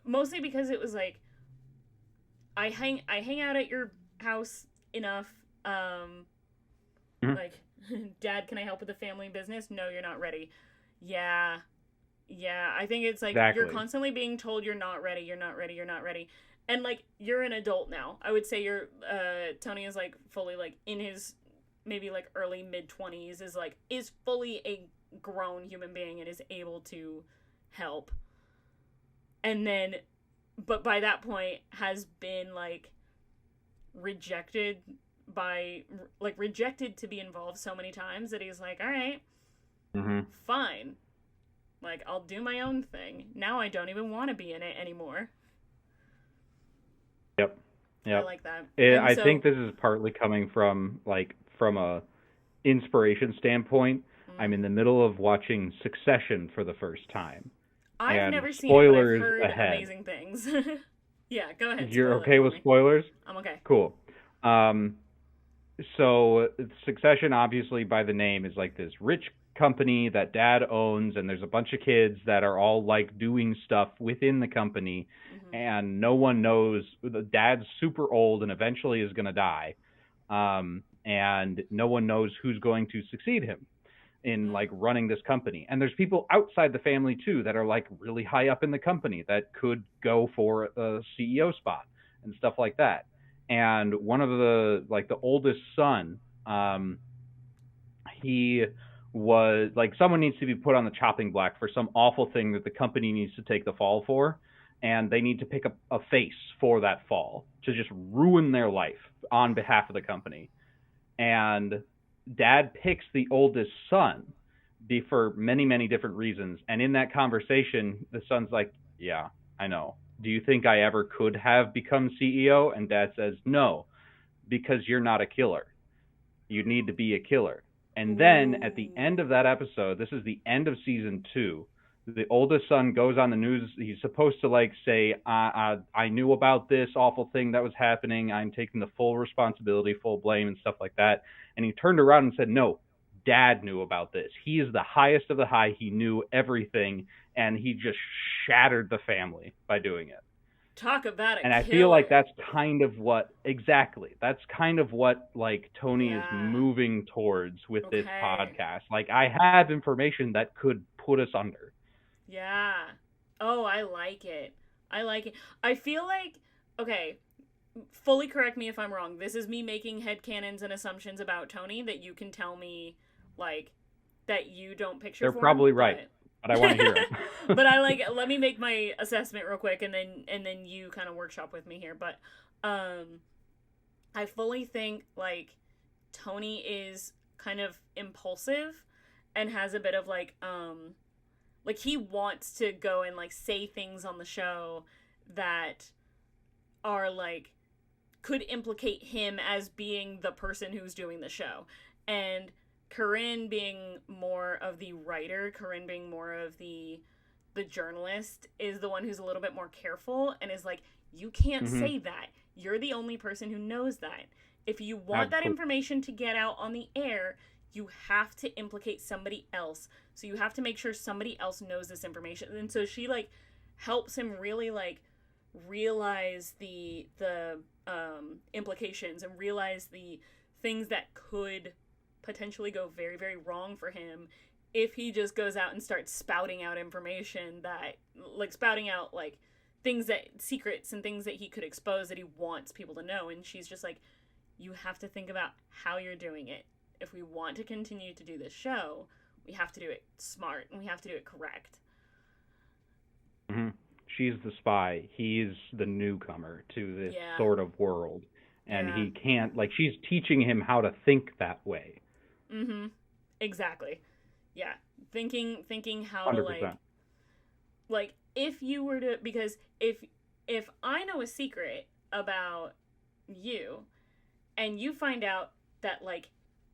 mostly because it was like, I hang out at your house enough. Like, Dad, can I help with the family business? No, you're not ready. Yeah, I think it's like You're constantly being told you're not ready. And like, you're an adult now. I would say Tony is like fully like in his maybe like early mid-20s, is fully a grown human being and is able to help. And then, but by that point has been like rejected to be involved so many times that he's like, all right, fine. Like, I'll do my own thing. Now I don't even want to be in it anymore. Yep. I like that. I think this is partly coming from a inspiration standpoint. I'm in the middle of watching Succession for the first time. I've never seen it, but I've heard amazing things. Yeah, go ahead. You're okay with spoilers? I'm okay. Cool. So Succession, obviously by the name, is like this rich company that Dad owns, and there's a bunch of kids that are all like doing stuff within the company, and no one knows. The Dad's super old and eventually is going to die, and no one knows who's going to succeed him in like running this company. And there's people outside the family too that are like really high up in the company that could go for a CEO spot and stuff like that. And one of the oldest son, he was like, someone needs to be put on the chopping block for some awful thing that the company needs to take the fall for, and they need to pick a face for that fall to just ruin their life on behalf of the company. And Dad picks the oldest son be for many, many different reasons. And in that conversation, the son's like, yeah, I know. Do you think I ever could have become CEO? And dad says, no, because you're not a killer. You need to be a killer. And then at the Ooh. end of that episode, this is the end of season 2. The oldest son goes on the news. He's supposed to like say, I knew about this awful thing that was happening. I'm taking the full responsibility, full blame, and stuff like that. And he turned around and said, no, dad knew about this. He is the highest of the high. He knew everything, and he just shattered the family by doing it. Talk about a And I feel like killer. that's kind of what that's kind of what like Tony is Yeah. moving towards with this Okay. podcast. Like I have information that could put us under. Yeah. Oh, I like it. I like it. I feel like, okay, fully correct me if I'm wrong. This is me making headcanons and assumptions about Tony that you can tell me, like, that you don't picture They're for him, probably right, but I want to hear them. but I like, let me make my assessment real quick, and then you kind of workshop with me here. But I fully think like Tony is kind of impulsive and has a bit of like he wants to go and like say things on the show that are like could implicate him as being the person who's doing the show. And Corinne being more of the writer, Corinne being more of the journalist is the one who's a little bit more careful and is like, you can't Mm-hmm. say that. You're the only person who knows that. If you want that Absolutely. information to get out on the air, you have to implicate somebody else. So you have to make sure somebody else knows this information. And so she like helps him really like realize the implications and realize the things that could potentially go very, very wrong for him if he just goes out and starts spouting out information that like spouting out like things that secrets and things that he could expose that he wants people to know. And she's just like, you have to think about how you're doing it. If we want to continue to do this show, we have to do it smart and we have to do it correct. Mm-hmm. She's the spy. He's the newcomer to this Yeah. sort of world, and Yeah. he can't like she's teaching him how to think that way. Mm-hmm. Exactly. Yeah. Thinking how to 100%. like if you were to, because if I know a secret about you and you find out that like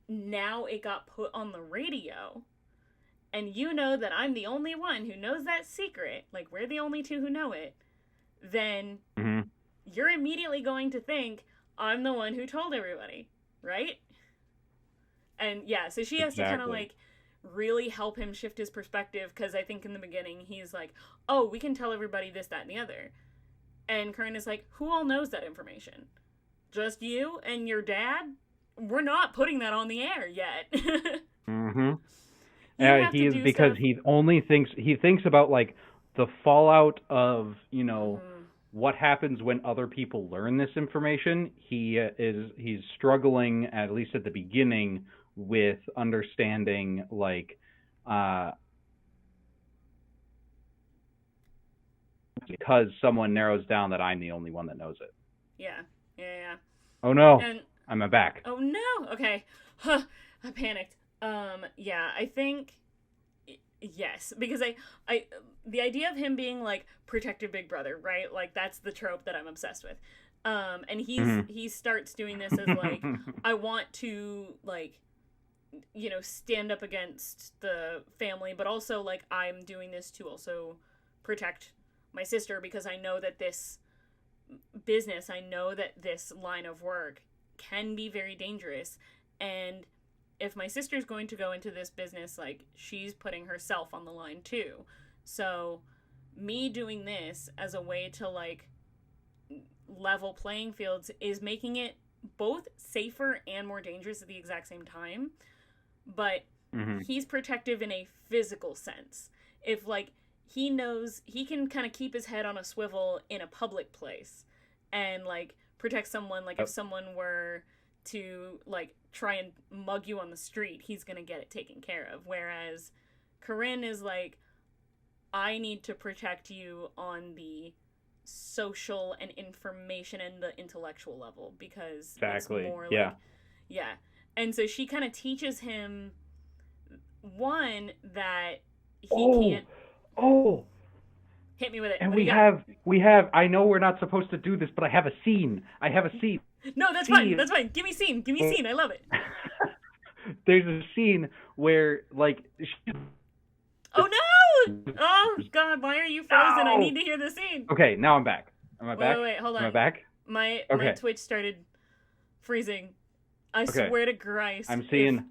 now it got put on the radio and you know that I'm the only one who knows that secret, like we're the only two who know it, then Mm-hmm. you're immediately going to think I'm the one who told everybody, right? And yeah, so she has to kind of Exactly. like really help him shift his perspective because I think in the beginning he's like, oh, we can tell everybody this, that, and the other. And Corinne is like, who all knows that information? Just you and your dad? We're not putting that on the air yet. Mm-hmm. You have He to is do because stuff. he thinks about like the fallout of Mm-hmm. what happens when other people learn this information. He's struggling at least at the beginning with understanding like uh because someone narrows down that I'm the only one that knows it. Yeah, yeah, Oh yeah. no, And I'm back. oh no, okay. Huh, I panicked. Yeah, I think yes, because I, the idea of him being like protective big brother, right? Like that's the trope that I'm obsessed with. And Mm-hmm. he starts doing this as like, I want to like, stand up against the family, but also like I'm doing this to also protect my sister because I know that this business, I know that this line of work can be very dangerous. And if my sister's going to go into this business, like she's putting herself on the line too. So me doing this as a way to like level playing fields is making it both safer and more dangerous at the exact same time. But Mm-hmm. he's protective in a physical sense. If like he knows he can kind of keep his head on a swivel in a public place and like protect someone, like if Yep. someone were to like try and mug you on the street, he's gonna get it taken care of. Whereas Corinne is like, I need to protect you on the social and information and the intellectual level because it's Exactly. more like, Yeah. yeah. And so she kind of teaches him one that he Oh, can't oh, hit me with it. and What do you got? we have. I know we're not supposed to do this, but I have a scene. I have a scene. No, that's fine. Scene. That's fine. Give me scene. Give me scene. I love it. There's a scene where like Oh no! Oh God, why are you frozen? no! I need to hear the scene. Okay, now I'm back. Am I back? Wait, hold on. Am I back? My Okay. Twitch started freezing. I Okay. swear to Christ. I'm seeing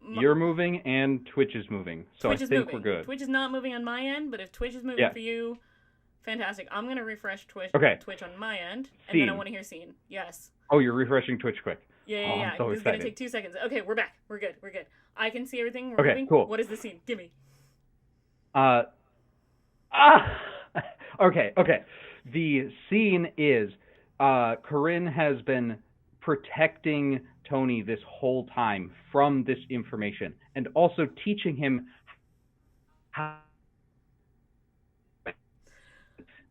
you're moving and Twitch is moving, so Twitch I is think moving. we're good. Twitch is not moving on my end, but if Twitch is moving for you, fantastic. I'm gonna refresh Twitch on my end, and then I want to hear scene. Yes. Oh, you're refreshing Twitch quick. Yeah. I'm so This is excited. gonna take 2 seconds. Okay, we're back. We're good. I can see everything. We're Okay, moving. cool. What is the scene? Give me. Okay. The scene is Corinne has been protecting Tony this whole time from this information and also teaching him how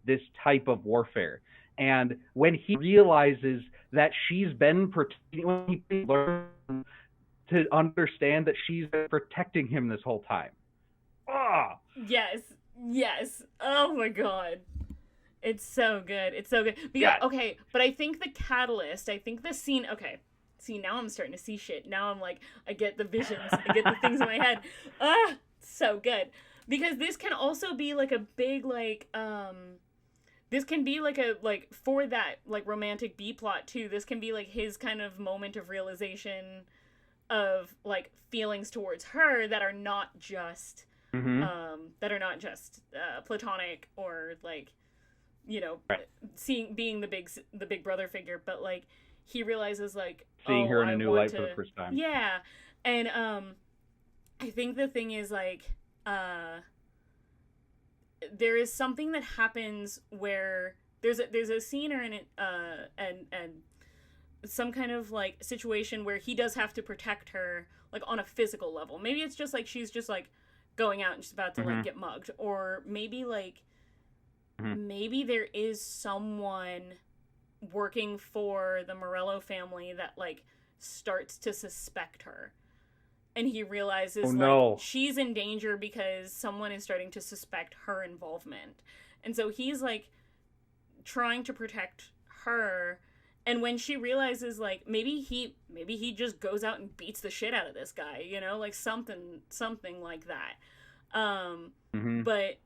this type of warfare. And when he realizes that she's been protecting, when he learns to understand that she's been protecting him this whole time. Yes. Oh my God. It's so good. Because, okay, but I think the catalyst, the scene, okay. See, now I'm starting to see shit. Now I'm like, I get the visions. I get the things in my head. So good. Because this can also be like a big, like, this can be like for that, like, romantic B-plot too. This can be like his kind of moment of realization of, like, feelings towards her that are not just, platonic or, like, you know, being the big brother figure, but like he realizes like seeing her in a new light for the first time. Yeah. And I think the thing is like there is something that happens where there's a scene or and some kind of like situation where he does have to protect her like on a physical level. Maybe it's just like she's just like going out and she's about to like get mugged, or maybe like maybe there is someone working for the Morello family that like starts to suspect her, and he realizes like she's in danger because someone is starting to suspect her involvement, and so he's like trying to protect her. And when she realizes like maybe he just goes out and beats the shit out of this guy, you know, like something like that. But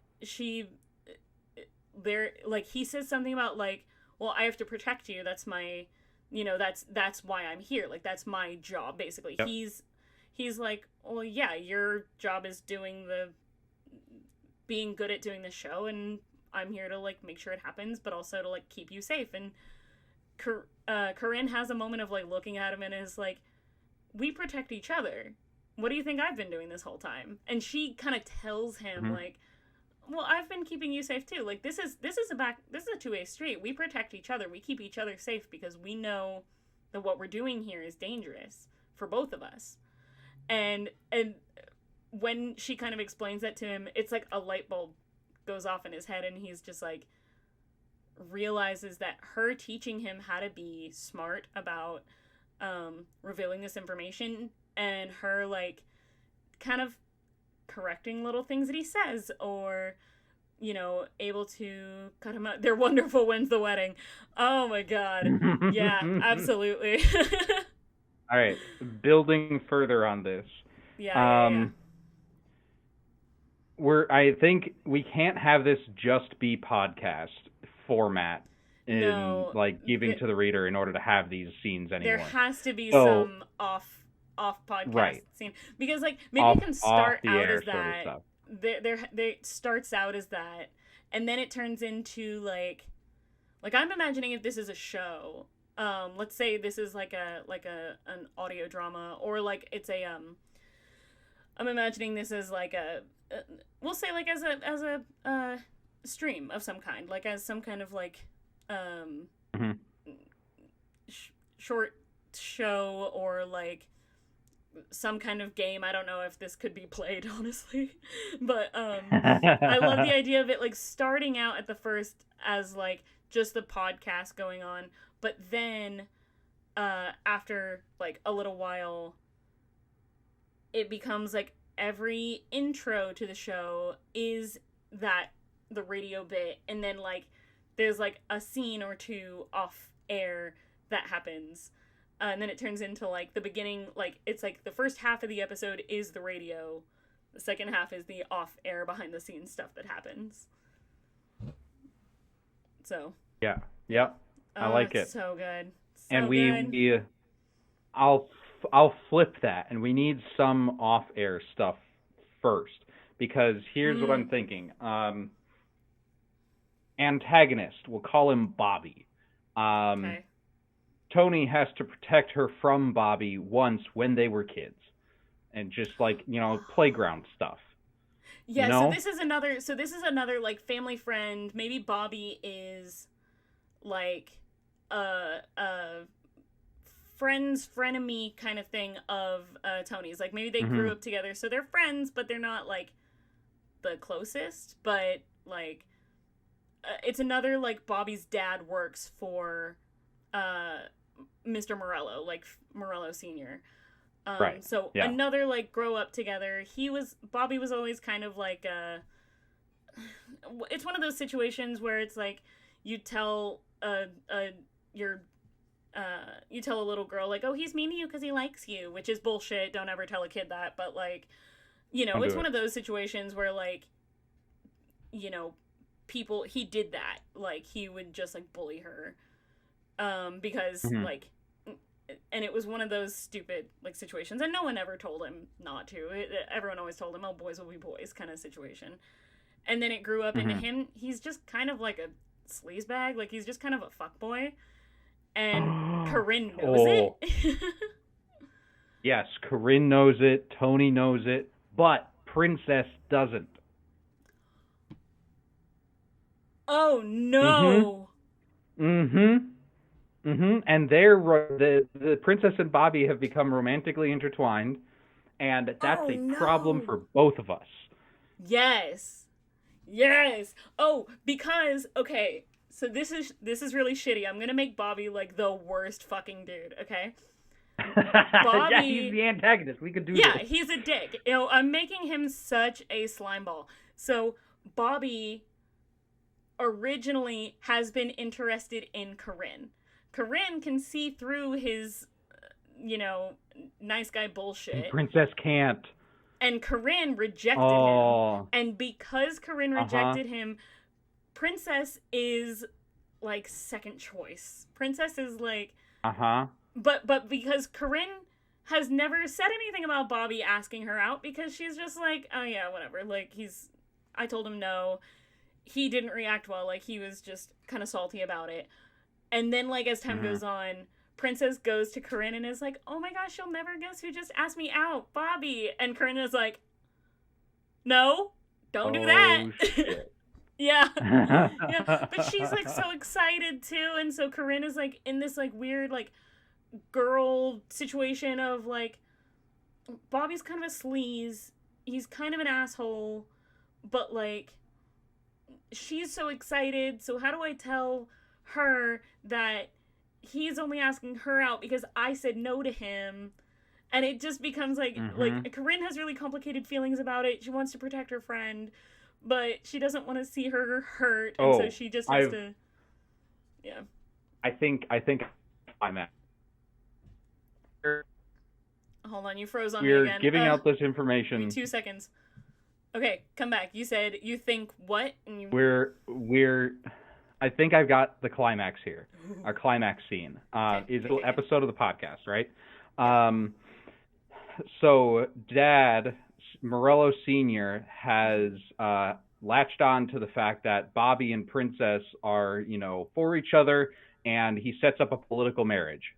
like he says something about like, well, I have to protect you. That's my, you know, that's why I'm here. Like that's my job basically. Yep. He's like, well, yeah, your job is being good at doing the show, and I'm here to like make sure it happens, but also to like keep you safe. And Corinne has a moment of like looking at him and is like, we protect each other. What do you think I've been doing this whole time? And she kind of tells him like, well, I've been keeping you safe too. Like this is a two-way street. We protect each other. We keep each other safe because we know that what we're doing here is dangerous for both of us. And when she kind of explains that to him, it's like a light bulb goes off in his head, and he's just like realizes that her teaching him how to be smart about revealing this information, and her like kind of correcting little things that he says, or you know, able to cut him out. They're wonderful. When's the wedding? Oh my God. Yeah, absolutely. All right, building further on this. Yeah. I think we can't have this just be podcast format in like giving to the reader in order to have these scenes anymore. There has to be some off podcast scene, because like maybe it can start out as that. They starts out as that, and then it turns into like I'm imagining if this is a show. Let's say this is like an audio drama, or like it's a I'm imagining this as like we'll say like as a stream of some kind, like as some kind of like short show, or like some kind of game. I don't know if this could be played, honestly, but I love the idea of it like starting out at the first as like just the podcast going on, but then after like a little while it becomes like every intro to the show is the radio bit, and then like there's like a scene or two off air that happens. And then it turns into like the beginning, like it's like the first half of the episode is the radio, the second half is the off air behind the scenes stuff that happens. So yeah, yep, I like it. So good. So and good. I'll flip that, and we need some off air stuff first, because here's what I'm thinking. Antagonist, we'll call him Bobby. Okay. Tony has to protect her from Bobby once when they were kids, and just like, you know, playground stuff. Yeah, you know? so this is another like family friend. Maybe Bobby is like a friends frenemy kind of thing of Tony's. Like maybe they grew up together, so they're friends, but they're not like the closest. But like it's another like Bobby's dad works for Mr. Morello, like Morello Sr. Right. So yeah. Another like grow up together. Bobby was always kind of like it's one of those situations where it's like you tell you tell a little girl like, oh, he's mean to you because he likes you, which is bullshit. Don't ever tell a kid that. But like, you know, it's one of those situations where like, you know, he did that. Like he would just like bully her because like, and it was one of those stupid like situations, and no one ever told him not to. Everyone always told him, oh, boys will be boys kind of situation. And then it grew up into him. He's just kind of like a sleazebag. Like he's just kind of a fuckboy. And Corinne knows it. Yes, Corinne knows it. Tony knows it. But Princess doesn't. Oh, no. And the Princess and Bobby have become romantically intertwined. And that's problem for both of us. Yes. Oh, because, okay... So this is really shitty. I'm gonna make Bobby like the worst fucking dude, okay? Bobby, yeah, he's the antagonist. We could do this. Yeah, he's a dick. You know, I'm making him such a slimeball. So Bobby originally has been interested in Corinne. Corinne can see through his, you know, nice guy bullshit. And Princess can't. And Corinne rejected him. And because Corinne rejected him, Princess is like second choice. Princess is like but because Corinne has never said anything about Bobby asking her out, because she's just like, oh yeah, whatever. Like I told him no. He didn't react well. Like he was just kind of salty about it. And then like as time goes on, Princess goes to Corinne and is like, oh my gosh, you'll never guess who just asked me out, Bobby. And Corinne is like, no, don't do that. Shit. Yeah. But she's like so excited too, and so Corinne is like in this like weird like girl situation of like Bobby's kind of a sleaze, he's kind of an asshole, but like she's so excited, so how do I tell her that he's only asking her out because I said no to him? And it just becomes like like Corinne has really complicated feelings about it. She wants to protect her friend, but she doesn't want to see her hurt, and so she just has to. Yeah. I think I'm at. Hold on, you froze on me again. We're giving out this information. Give me 2 seconds. Okay, come back. You said you think what? And you... We're. I think I've got the climax here. Our climax scene is an episode of the podcast, right? So Dad, Morello Sr., has latched on to the fact that Bobby and Princess are, you know, for each other, and he sets up a political marriage.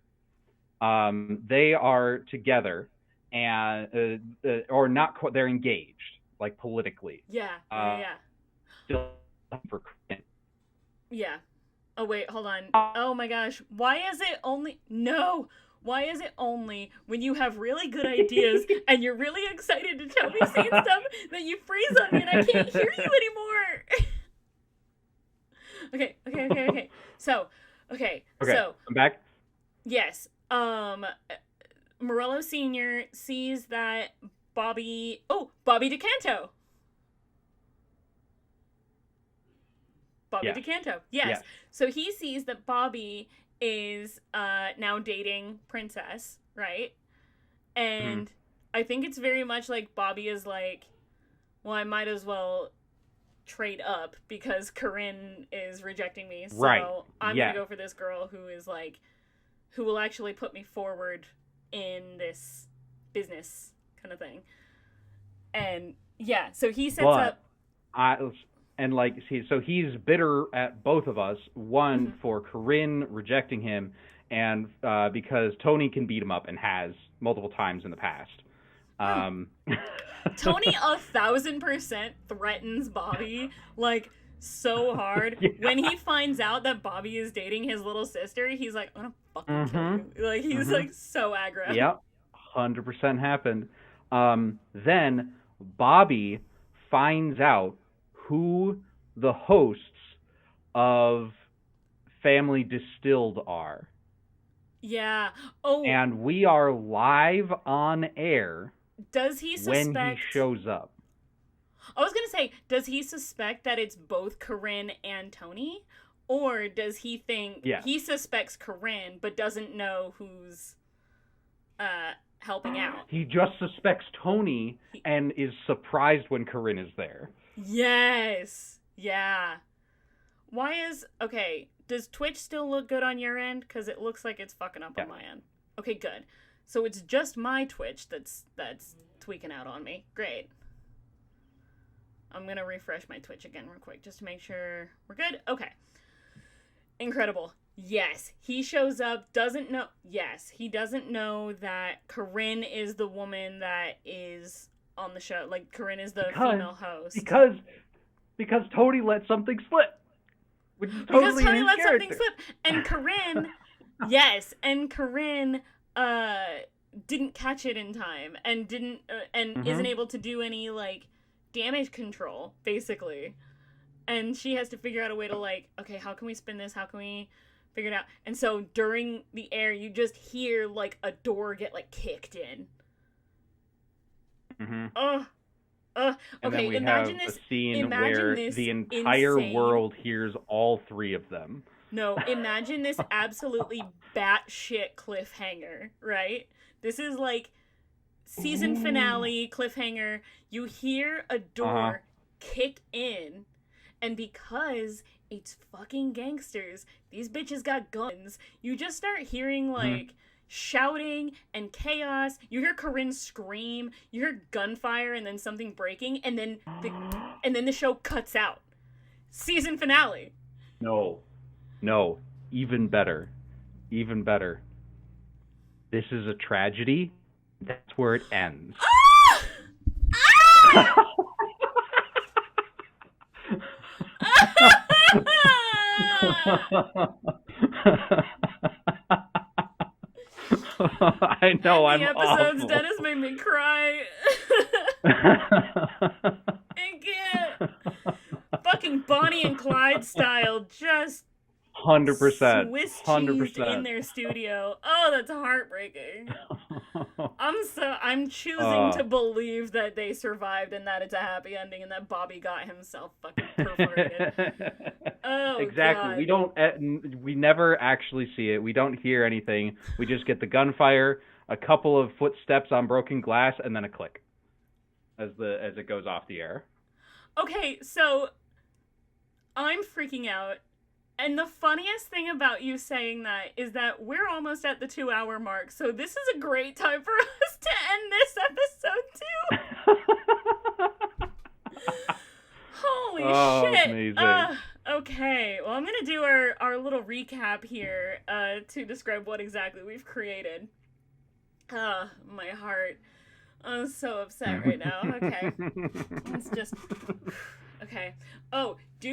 They are together, and or not. They're engaged, like politically. Yeah. Still for Corinne. Yeah. Oh wait, hold on. Oh my gosh, why is it only Why is it only when you have really good ideas and you're really excited to tell me scene stuff that you freeze on me and I can't hear you anymore? Okay. So, I'm back. Yes. Morello Sr. sees that Bobby DeCanto. Bobby Yes. DeCanto. Yes. So he sees that Bobby is now dating Princess, right? And I think it's very much like Bobby is like, well, I might as well trade up because Corinne is rejecting me. So I'm going to go for this girl who is like, who will actually put me forward in this business kind of thing. And yeah, so he sets up. So he's bitter at both of us. One, for Corinne rejecting him, and because Tony can beat him up and has multiple times in the past. Tony 1,000% threatens Bobby like so hard. When he finds out that Bobby is dating his little sister, he's like, I'm gonna fucking kill you. Like he's like so aggro. Yep, 100% happened. Then Bobby finds out who the hosts of Family Distilled are. Yeah. Oh. And we are live on air. Does he suspect when he shows up? I was gonna say, does he suspect that it's both Corinne and Tony, or does he think he suspects Corinne but doesn't know who's helping out? He just suspects Tony and is surprised when Corinne is there. Yes. Yeah. Does Twitch still look good on your end? Because it looks like it's fucking up on my end. Okay, good. So it's just my Twitch that's tweaking out on me. Great. I'm going to refresh my Twitch again real quick just to make sure we're good. Okay. Incredible. Yes. He shows up, doesn't know. Yes. He doesn't know that Corinne is the woman that is on the show. Like, Corinne is the female host. Because Tony let something slip. Which is totally Tony his let character. something slip. And Corinne, yes. And Corinne didn't catch it in time and didn't isn't able to do any like damage control basically, and she has to figure out a way to like, okay, how can we spin this, how can we figure it out? And so during the air you just hear like a door get like kicked in. And okay, then we imagine have this a scene imagine where this the entire insane world hears all three of them. No, imagine this absolutely batshit cliffhanger, right? This is like season finale cliffhanger. You hear a door kick in, and because it's fucking gangsters, these bitches got guns, you just start hearing like shouting and chaos. You hear Corinne scream, you hear gunfire and then something breaking, and then the show cuts out. Season finale. No, even better. This is a tragedy. That's where it ends. I know, I'm awful. The episode's done has made me cry. I can't. Fucking Bonnie and Clyde style, just 100%. Swiss 100%. cheesed in their studio. Oh, that's heartbreaking. I'm choosing to believe that they survived and that it's a happy ending and that Bobby got himself fucking perforated. Oh, exactly. God. We never actually see it. We don't hear anything. We just get the gunfire, a couple of footsteps on broken glass, and then a click as it goes off the air. Okay, so I'm freaking out. And the funniest thing about you saying that is that we're almost at the 2-hour mark, so this is a great time for us to end this episode, too. Holy shit. Amazing. Okay, well, I'm going to do our little recap here to describe what exactly we've created. My heart. I'm so upset right now. Okay. It's just... Okay. Oh, do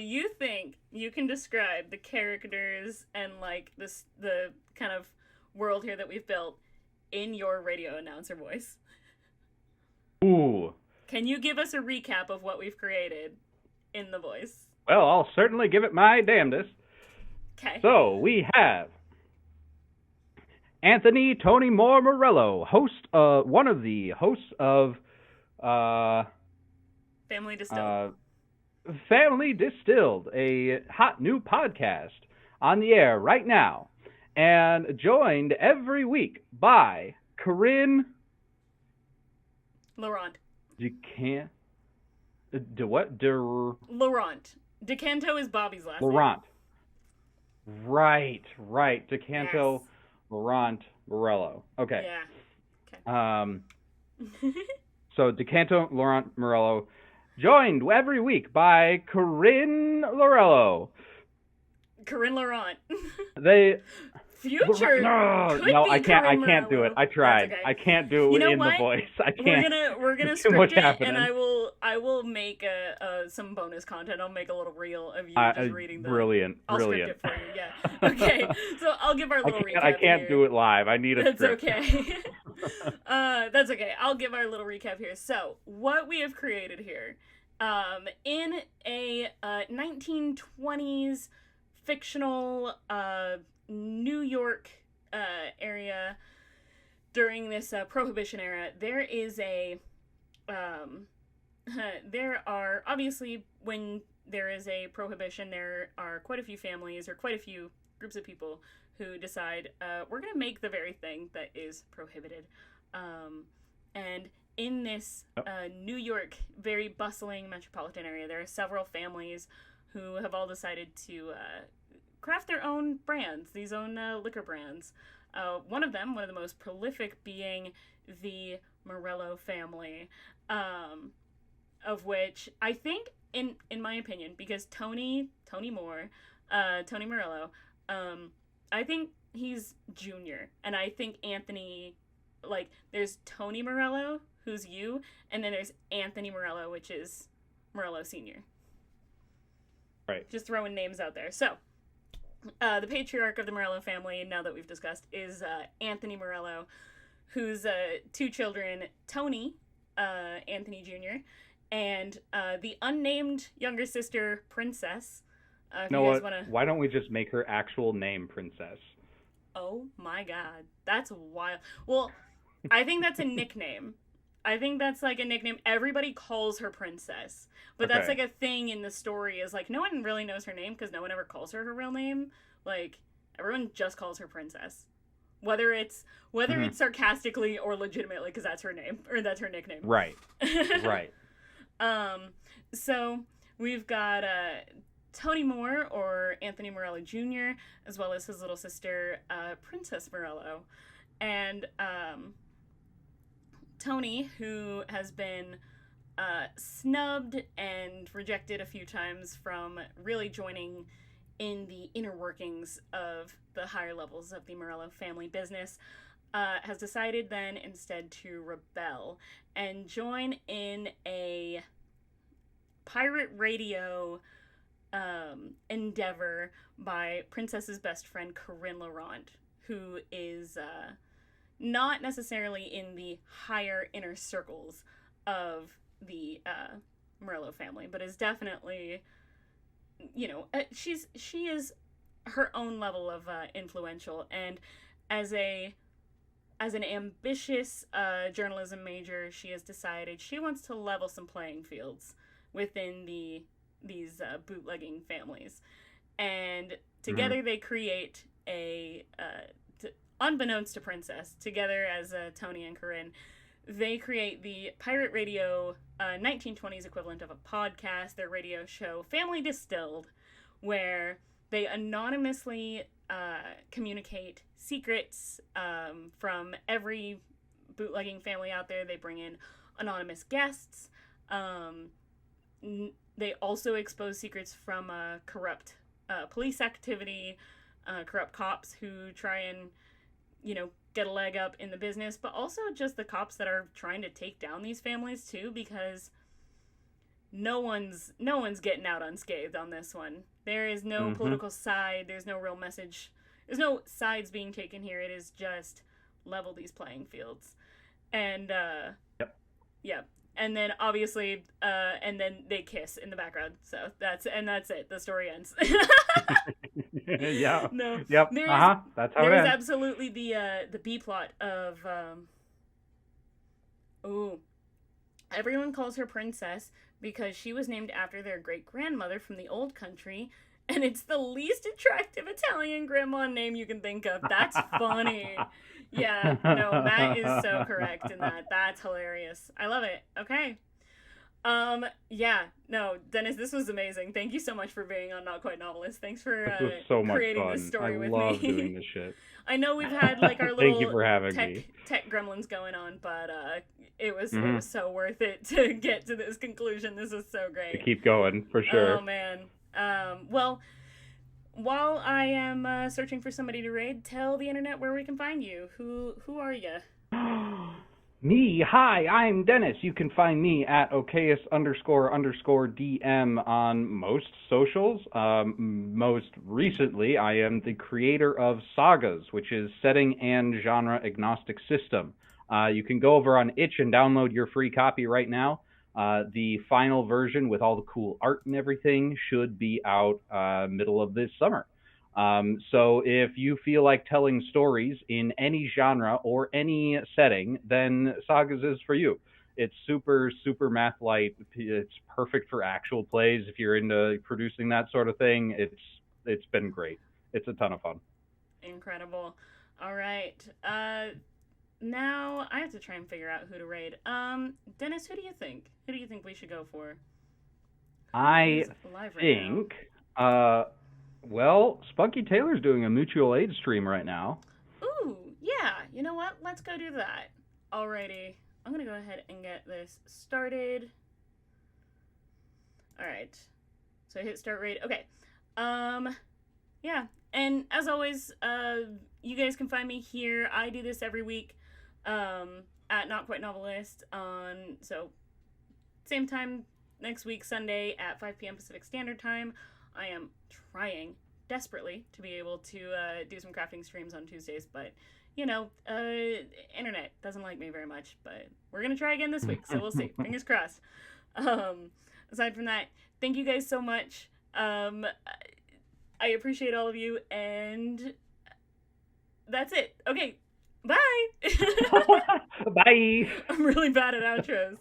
you think you can describe the characters and like the kind of world here that we've built in your radio announcer voice? Ooh. Can you give us a recap of what we've created in the voice? Well, I'll certainly give it my damnedest. Okay. So we have Anthony Tony Moore Morello, one of the hosts of uh, Family Distilled. uh, Family Distilled, a hot new podcast on the air right now, and joined every week by Corinne Laurent. DeCan. De what? De Laurent. DeCanto is Bobby's last Laurent. Name. Right. DeCanto, yes. Laurent Morello. Okay. Yeah. Okay. So DeCanto, Laurent Morello, joined every week by Corinne Laurello. Corinne Laurent. They future. No, I can't do it. I tried. Okay. I can't do it in the voice. I can't. We're gonna script it, happening. And I will make some bonus content. I'll make a little reel of you just reading the. Brilliant. I'll script it for you. Yeah. Okay. So I'll give our little recap. I can't do it live. I need a script. That's okay. That's okay. I'll give our little recap here. So what we have created here, in a 1920s fictional New York area during this Prohibition era, there is a there are obviously, when there is a prohibition, there are quite a few families or quite a few groups of people who decide we're going to make the very thing that is prohibited. And in this New York, very bustling metropolitan area, there are several families who have all decided to craft their own brands, these own liquor brands. One of them, one of the most prolific, being the Morello family, of which I think, in my opinion, because Tony Morello, I think he's junior, and I think Anthony, like, there's Tony Morello, who's you, and then there's Anthony Morello, which is Morello Senior. Right. Just throwing names out there. So, the patriarch of the Morello family, now that we've discussed, is Anthony Morello, whose two children, Tony, Anthony Jr., and the unnamed younger sister, Princess. Why don't we just make her actual name Princess? Oh my god, that's wild. Well, I think that's a nickname. I think that's like a nickname. Everybody calls her Princess. But that's like a thing in the story, is like no one really knows her name because no one ever calls her real name. Like, everyone just calls her Princess. Whether it's sarcastically or legitimately, because that's her name, or that's her nickname. Right. Right. So we've got Tony Moore, or Anthony Morello Jr., as well as his little sister, Princess Morello. And Tony, who has been snubbed and rejected a few times from really joining in the inner workings of the higher levels of the Morello family business, has decided then instead to rebel and join in a pirate radio endeavor by Princess's best friend, Corinne Laurent, who is not necessarily in the higher inner circles of the Morello family, but is definitely, she is her own level of influential. And as an ambitious journalism major, she has decided she wants to level some playing fields within these bootlegging families. And together they create unbeknownst to Princess, together as Tony and Corinne, they create the pirate radio 1920s equivalent of a podcast, their radio show Family Distilled, where they anonymously communicate secrets from every bootlegging family out there. They bring in anonymous guests. They also expose secrets from corrupt police activity, corrupt cops who try and, get a leg up in the business, but also just the cops that are trying to take down these families too, because no one's getting out unscathed on this one. There is no political side. There's no real message. There's no sides being taken here. It is just level these playing fields. And yeah. And then obviously and then they kiss in the background. So that's it. The story ends. Yeah. No, Yep. there's Uh-huh. That's how it there's ends. absolutely the B plot of oh, everyone calls her princess because she was named after their great grandmother from the old country, and it's the least attractive Italian grandma name you can think of. That's funny. Yeah, no, Matt is so correct in that. That's hilarious. I love it. Okay. Yeah, no, Dennis, this was amazing. Thank you so much for being on Not Quite Novelist. Thanks for This was so much creating this fun. I story with love doing me. this shit. I know we've had like our Thank you little for having tech me. tech gremlins going on, but it Hmm. was so worth it to get to this conclusion. This is so To great. keep going, for Oh sure. man. Well, while I am searching for somebody to raid, tell the internet where we can find you. Who are you? Me, hi, I'm Dennis. You can find me at Okeus __ DM on most socials. Most recently, I am the creator of Sagas, which is setting and genre agnostic system. You can go over on itch and download your free copy right now. The final version with all the cool art and everything should be out middle of this summer. So if you feel like telling stories in any genre or any setting, then Sagas is for you. It's super, super math light. It's perfect for actual plays. If you're into producing that sort of thing, it's been great. It's a ton of fun. Incredible. All right. Now I have to try and figure out who to raid. Dennis, who do you think? Who do you think we should go for? Who I is live right now? think, well, Spunky Taylor's doing a mutual aid stream right now. Ooh, yeah. You know what? Let's go do that. Alrighty. I'm gonna go ahead and get this started. Alright. So I hit start raid. Okay. Yeah. And as always, you guys can find me here. I do this every week. At Not Quite Novelist on same time next week, Sunday at 5 p.m. Pacific Standard Time. I am trying desperately to be able to do some crafting streams on Tuesdays, but internet doesn't like me very much. But we're gonna try again this week, so we'll see. Fingers crossed. Aside from that, thank you guys so much. I appreciate all of you, and that's it. Okay, bye. Bye. I'm really bad at outros.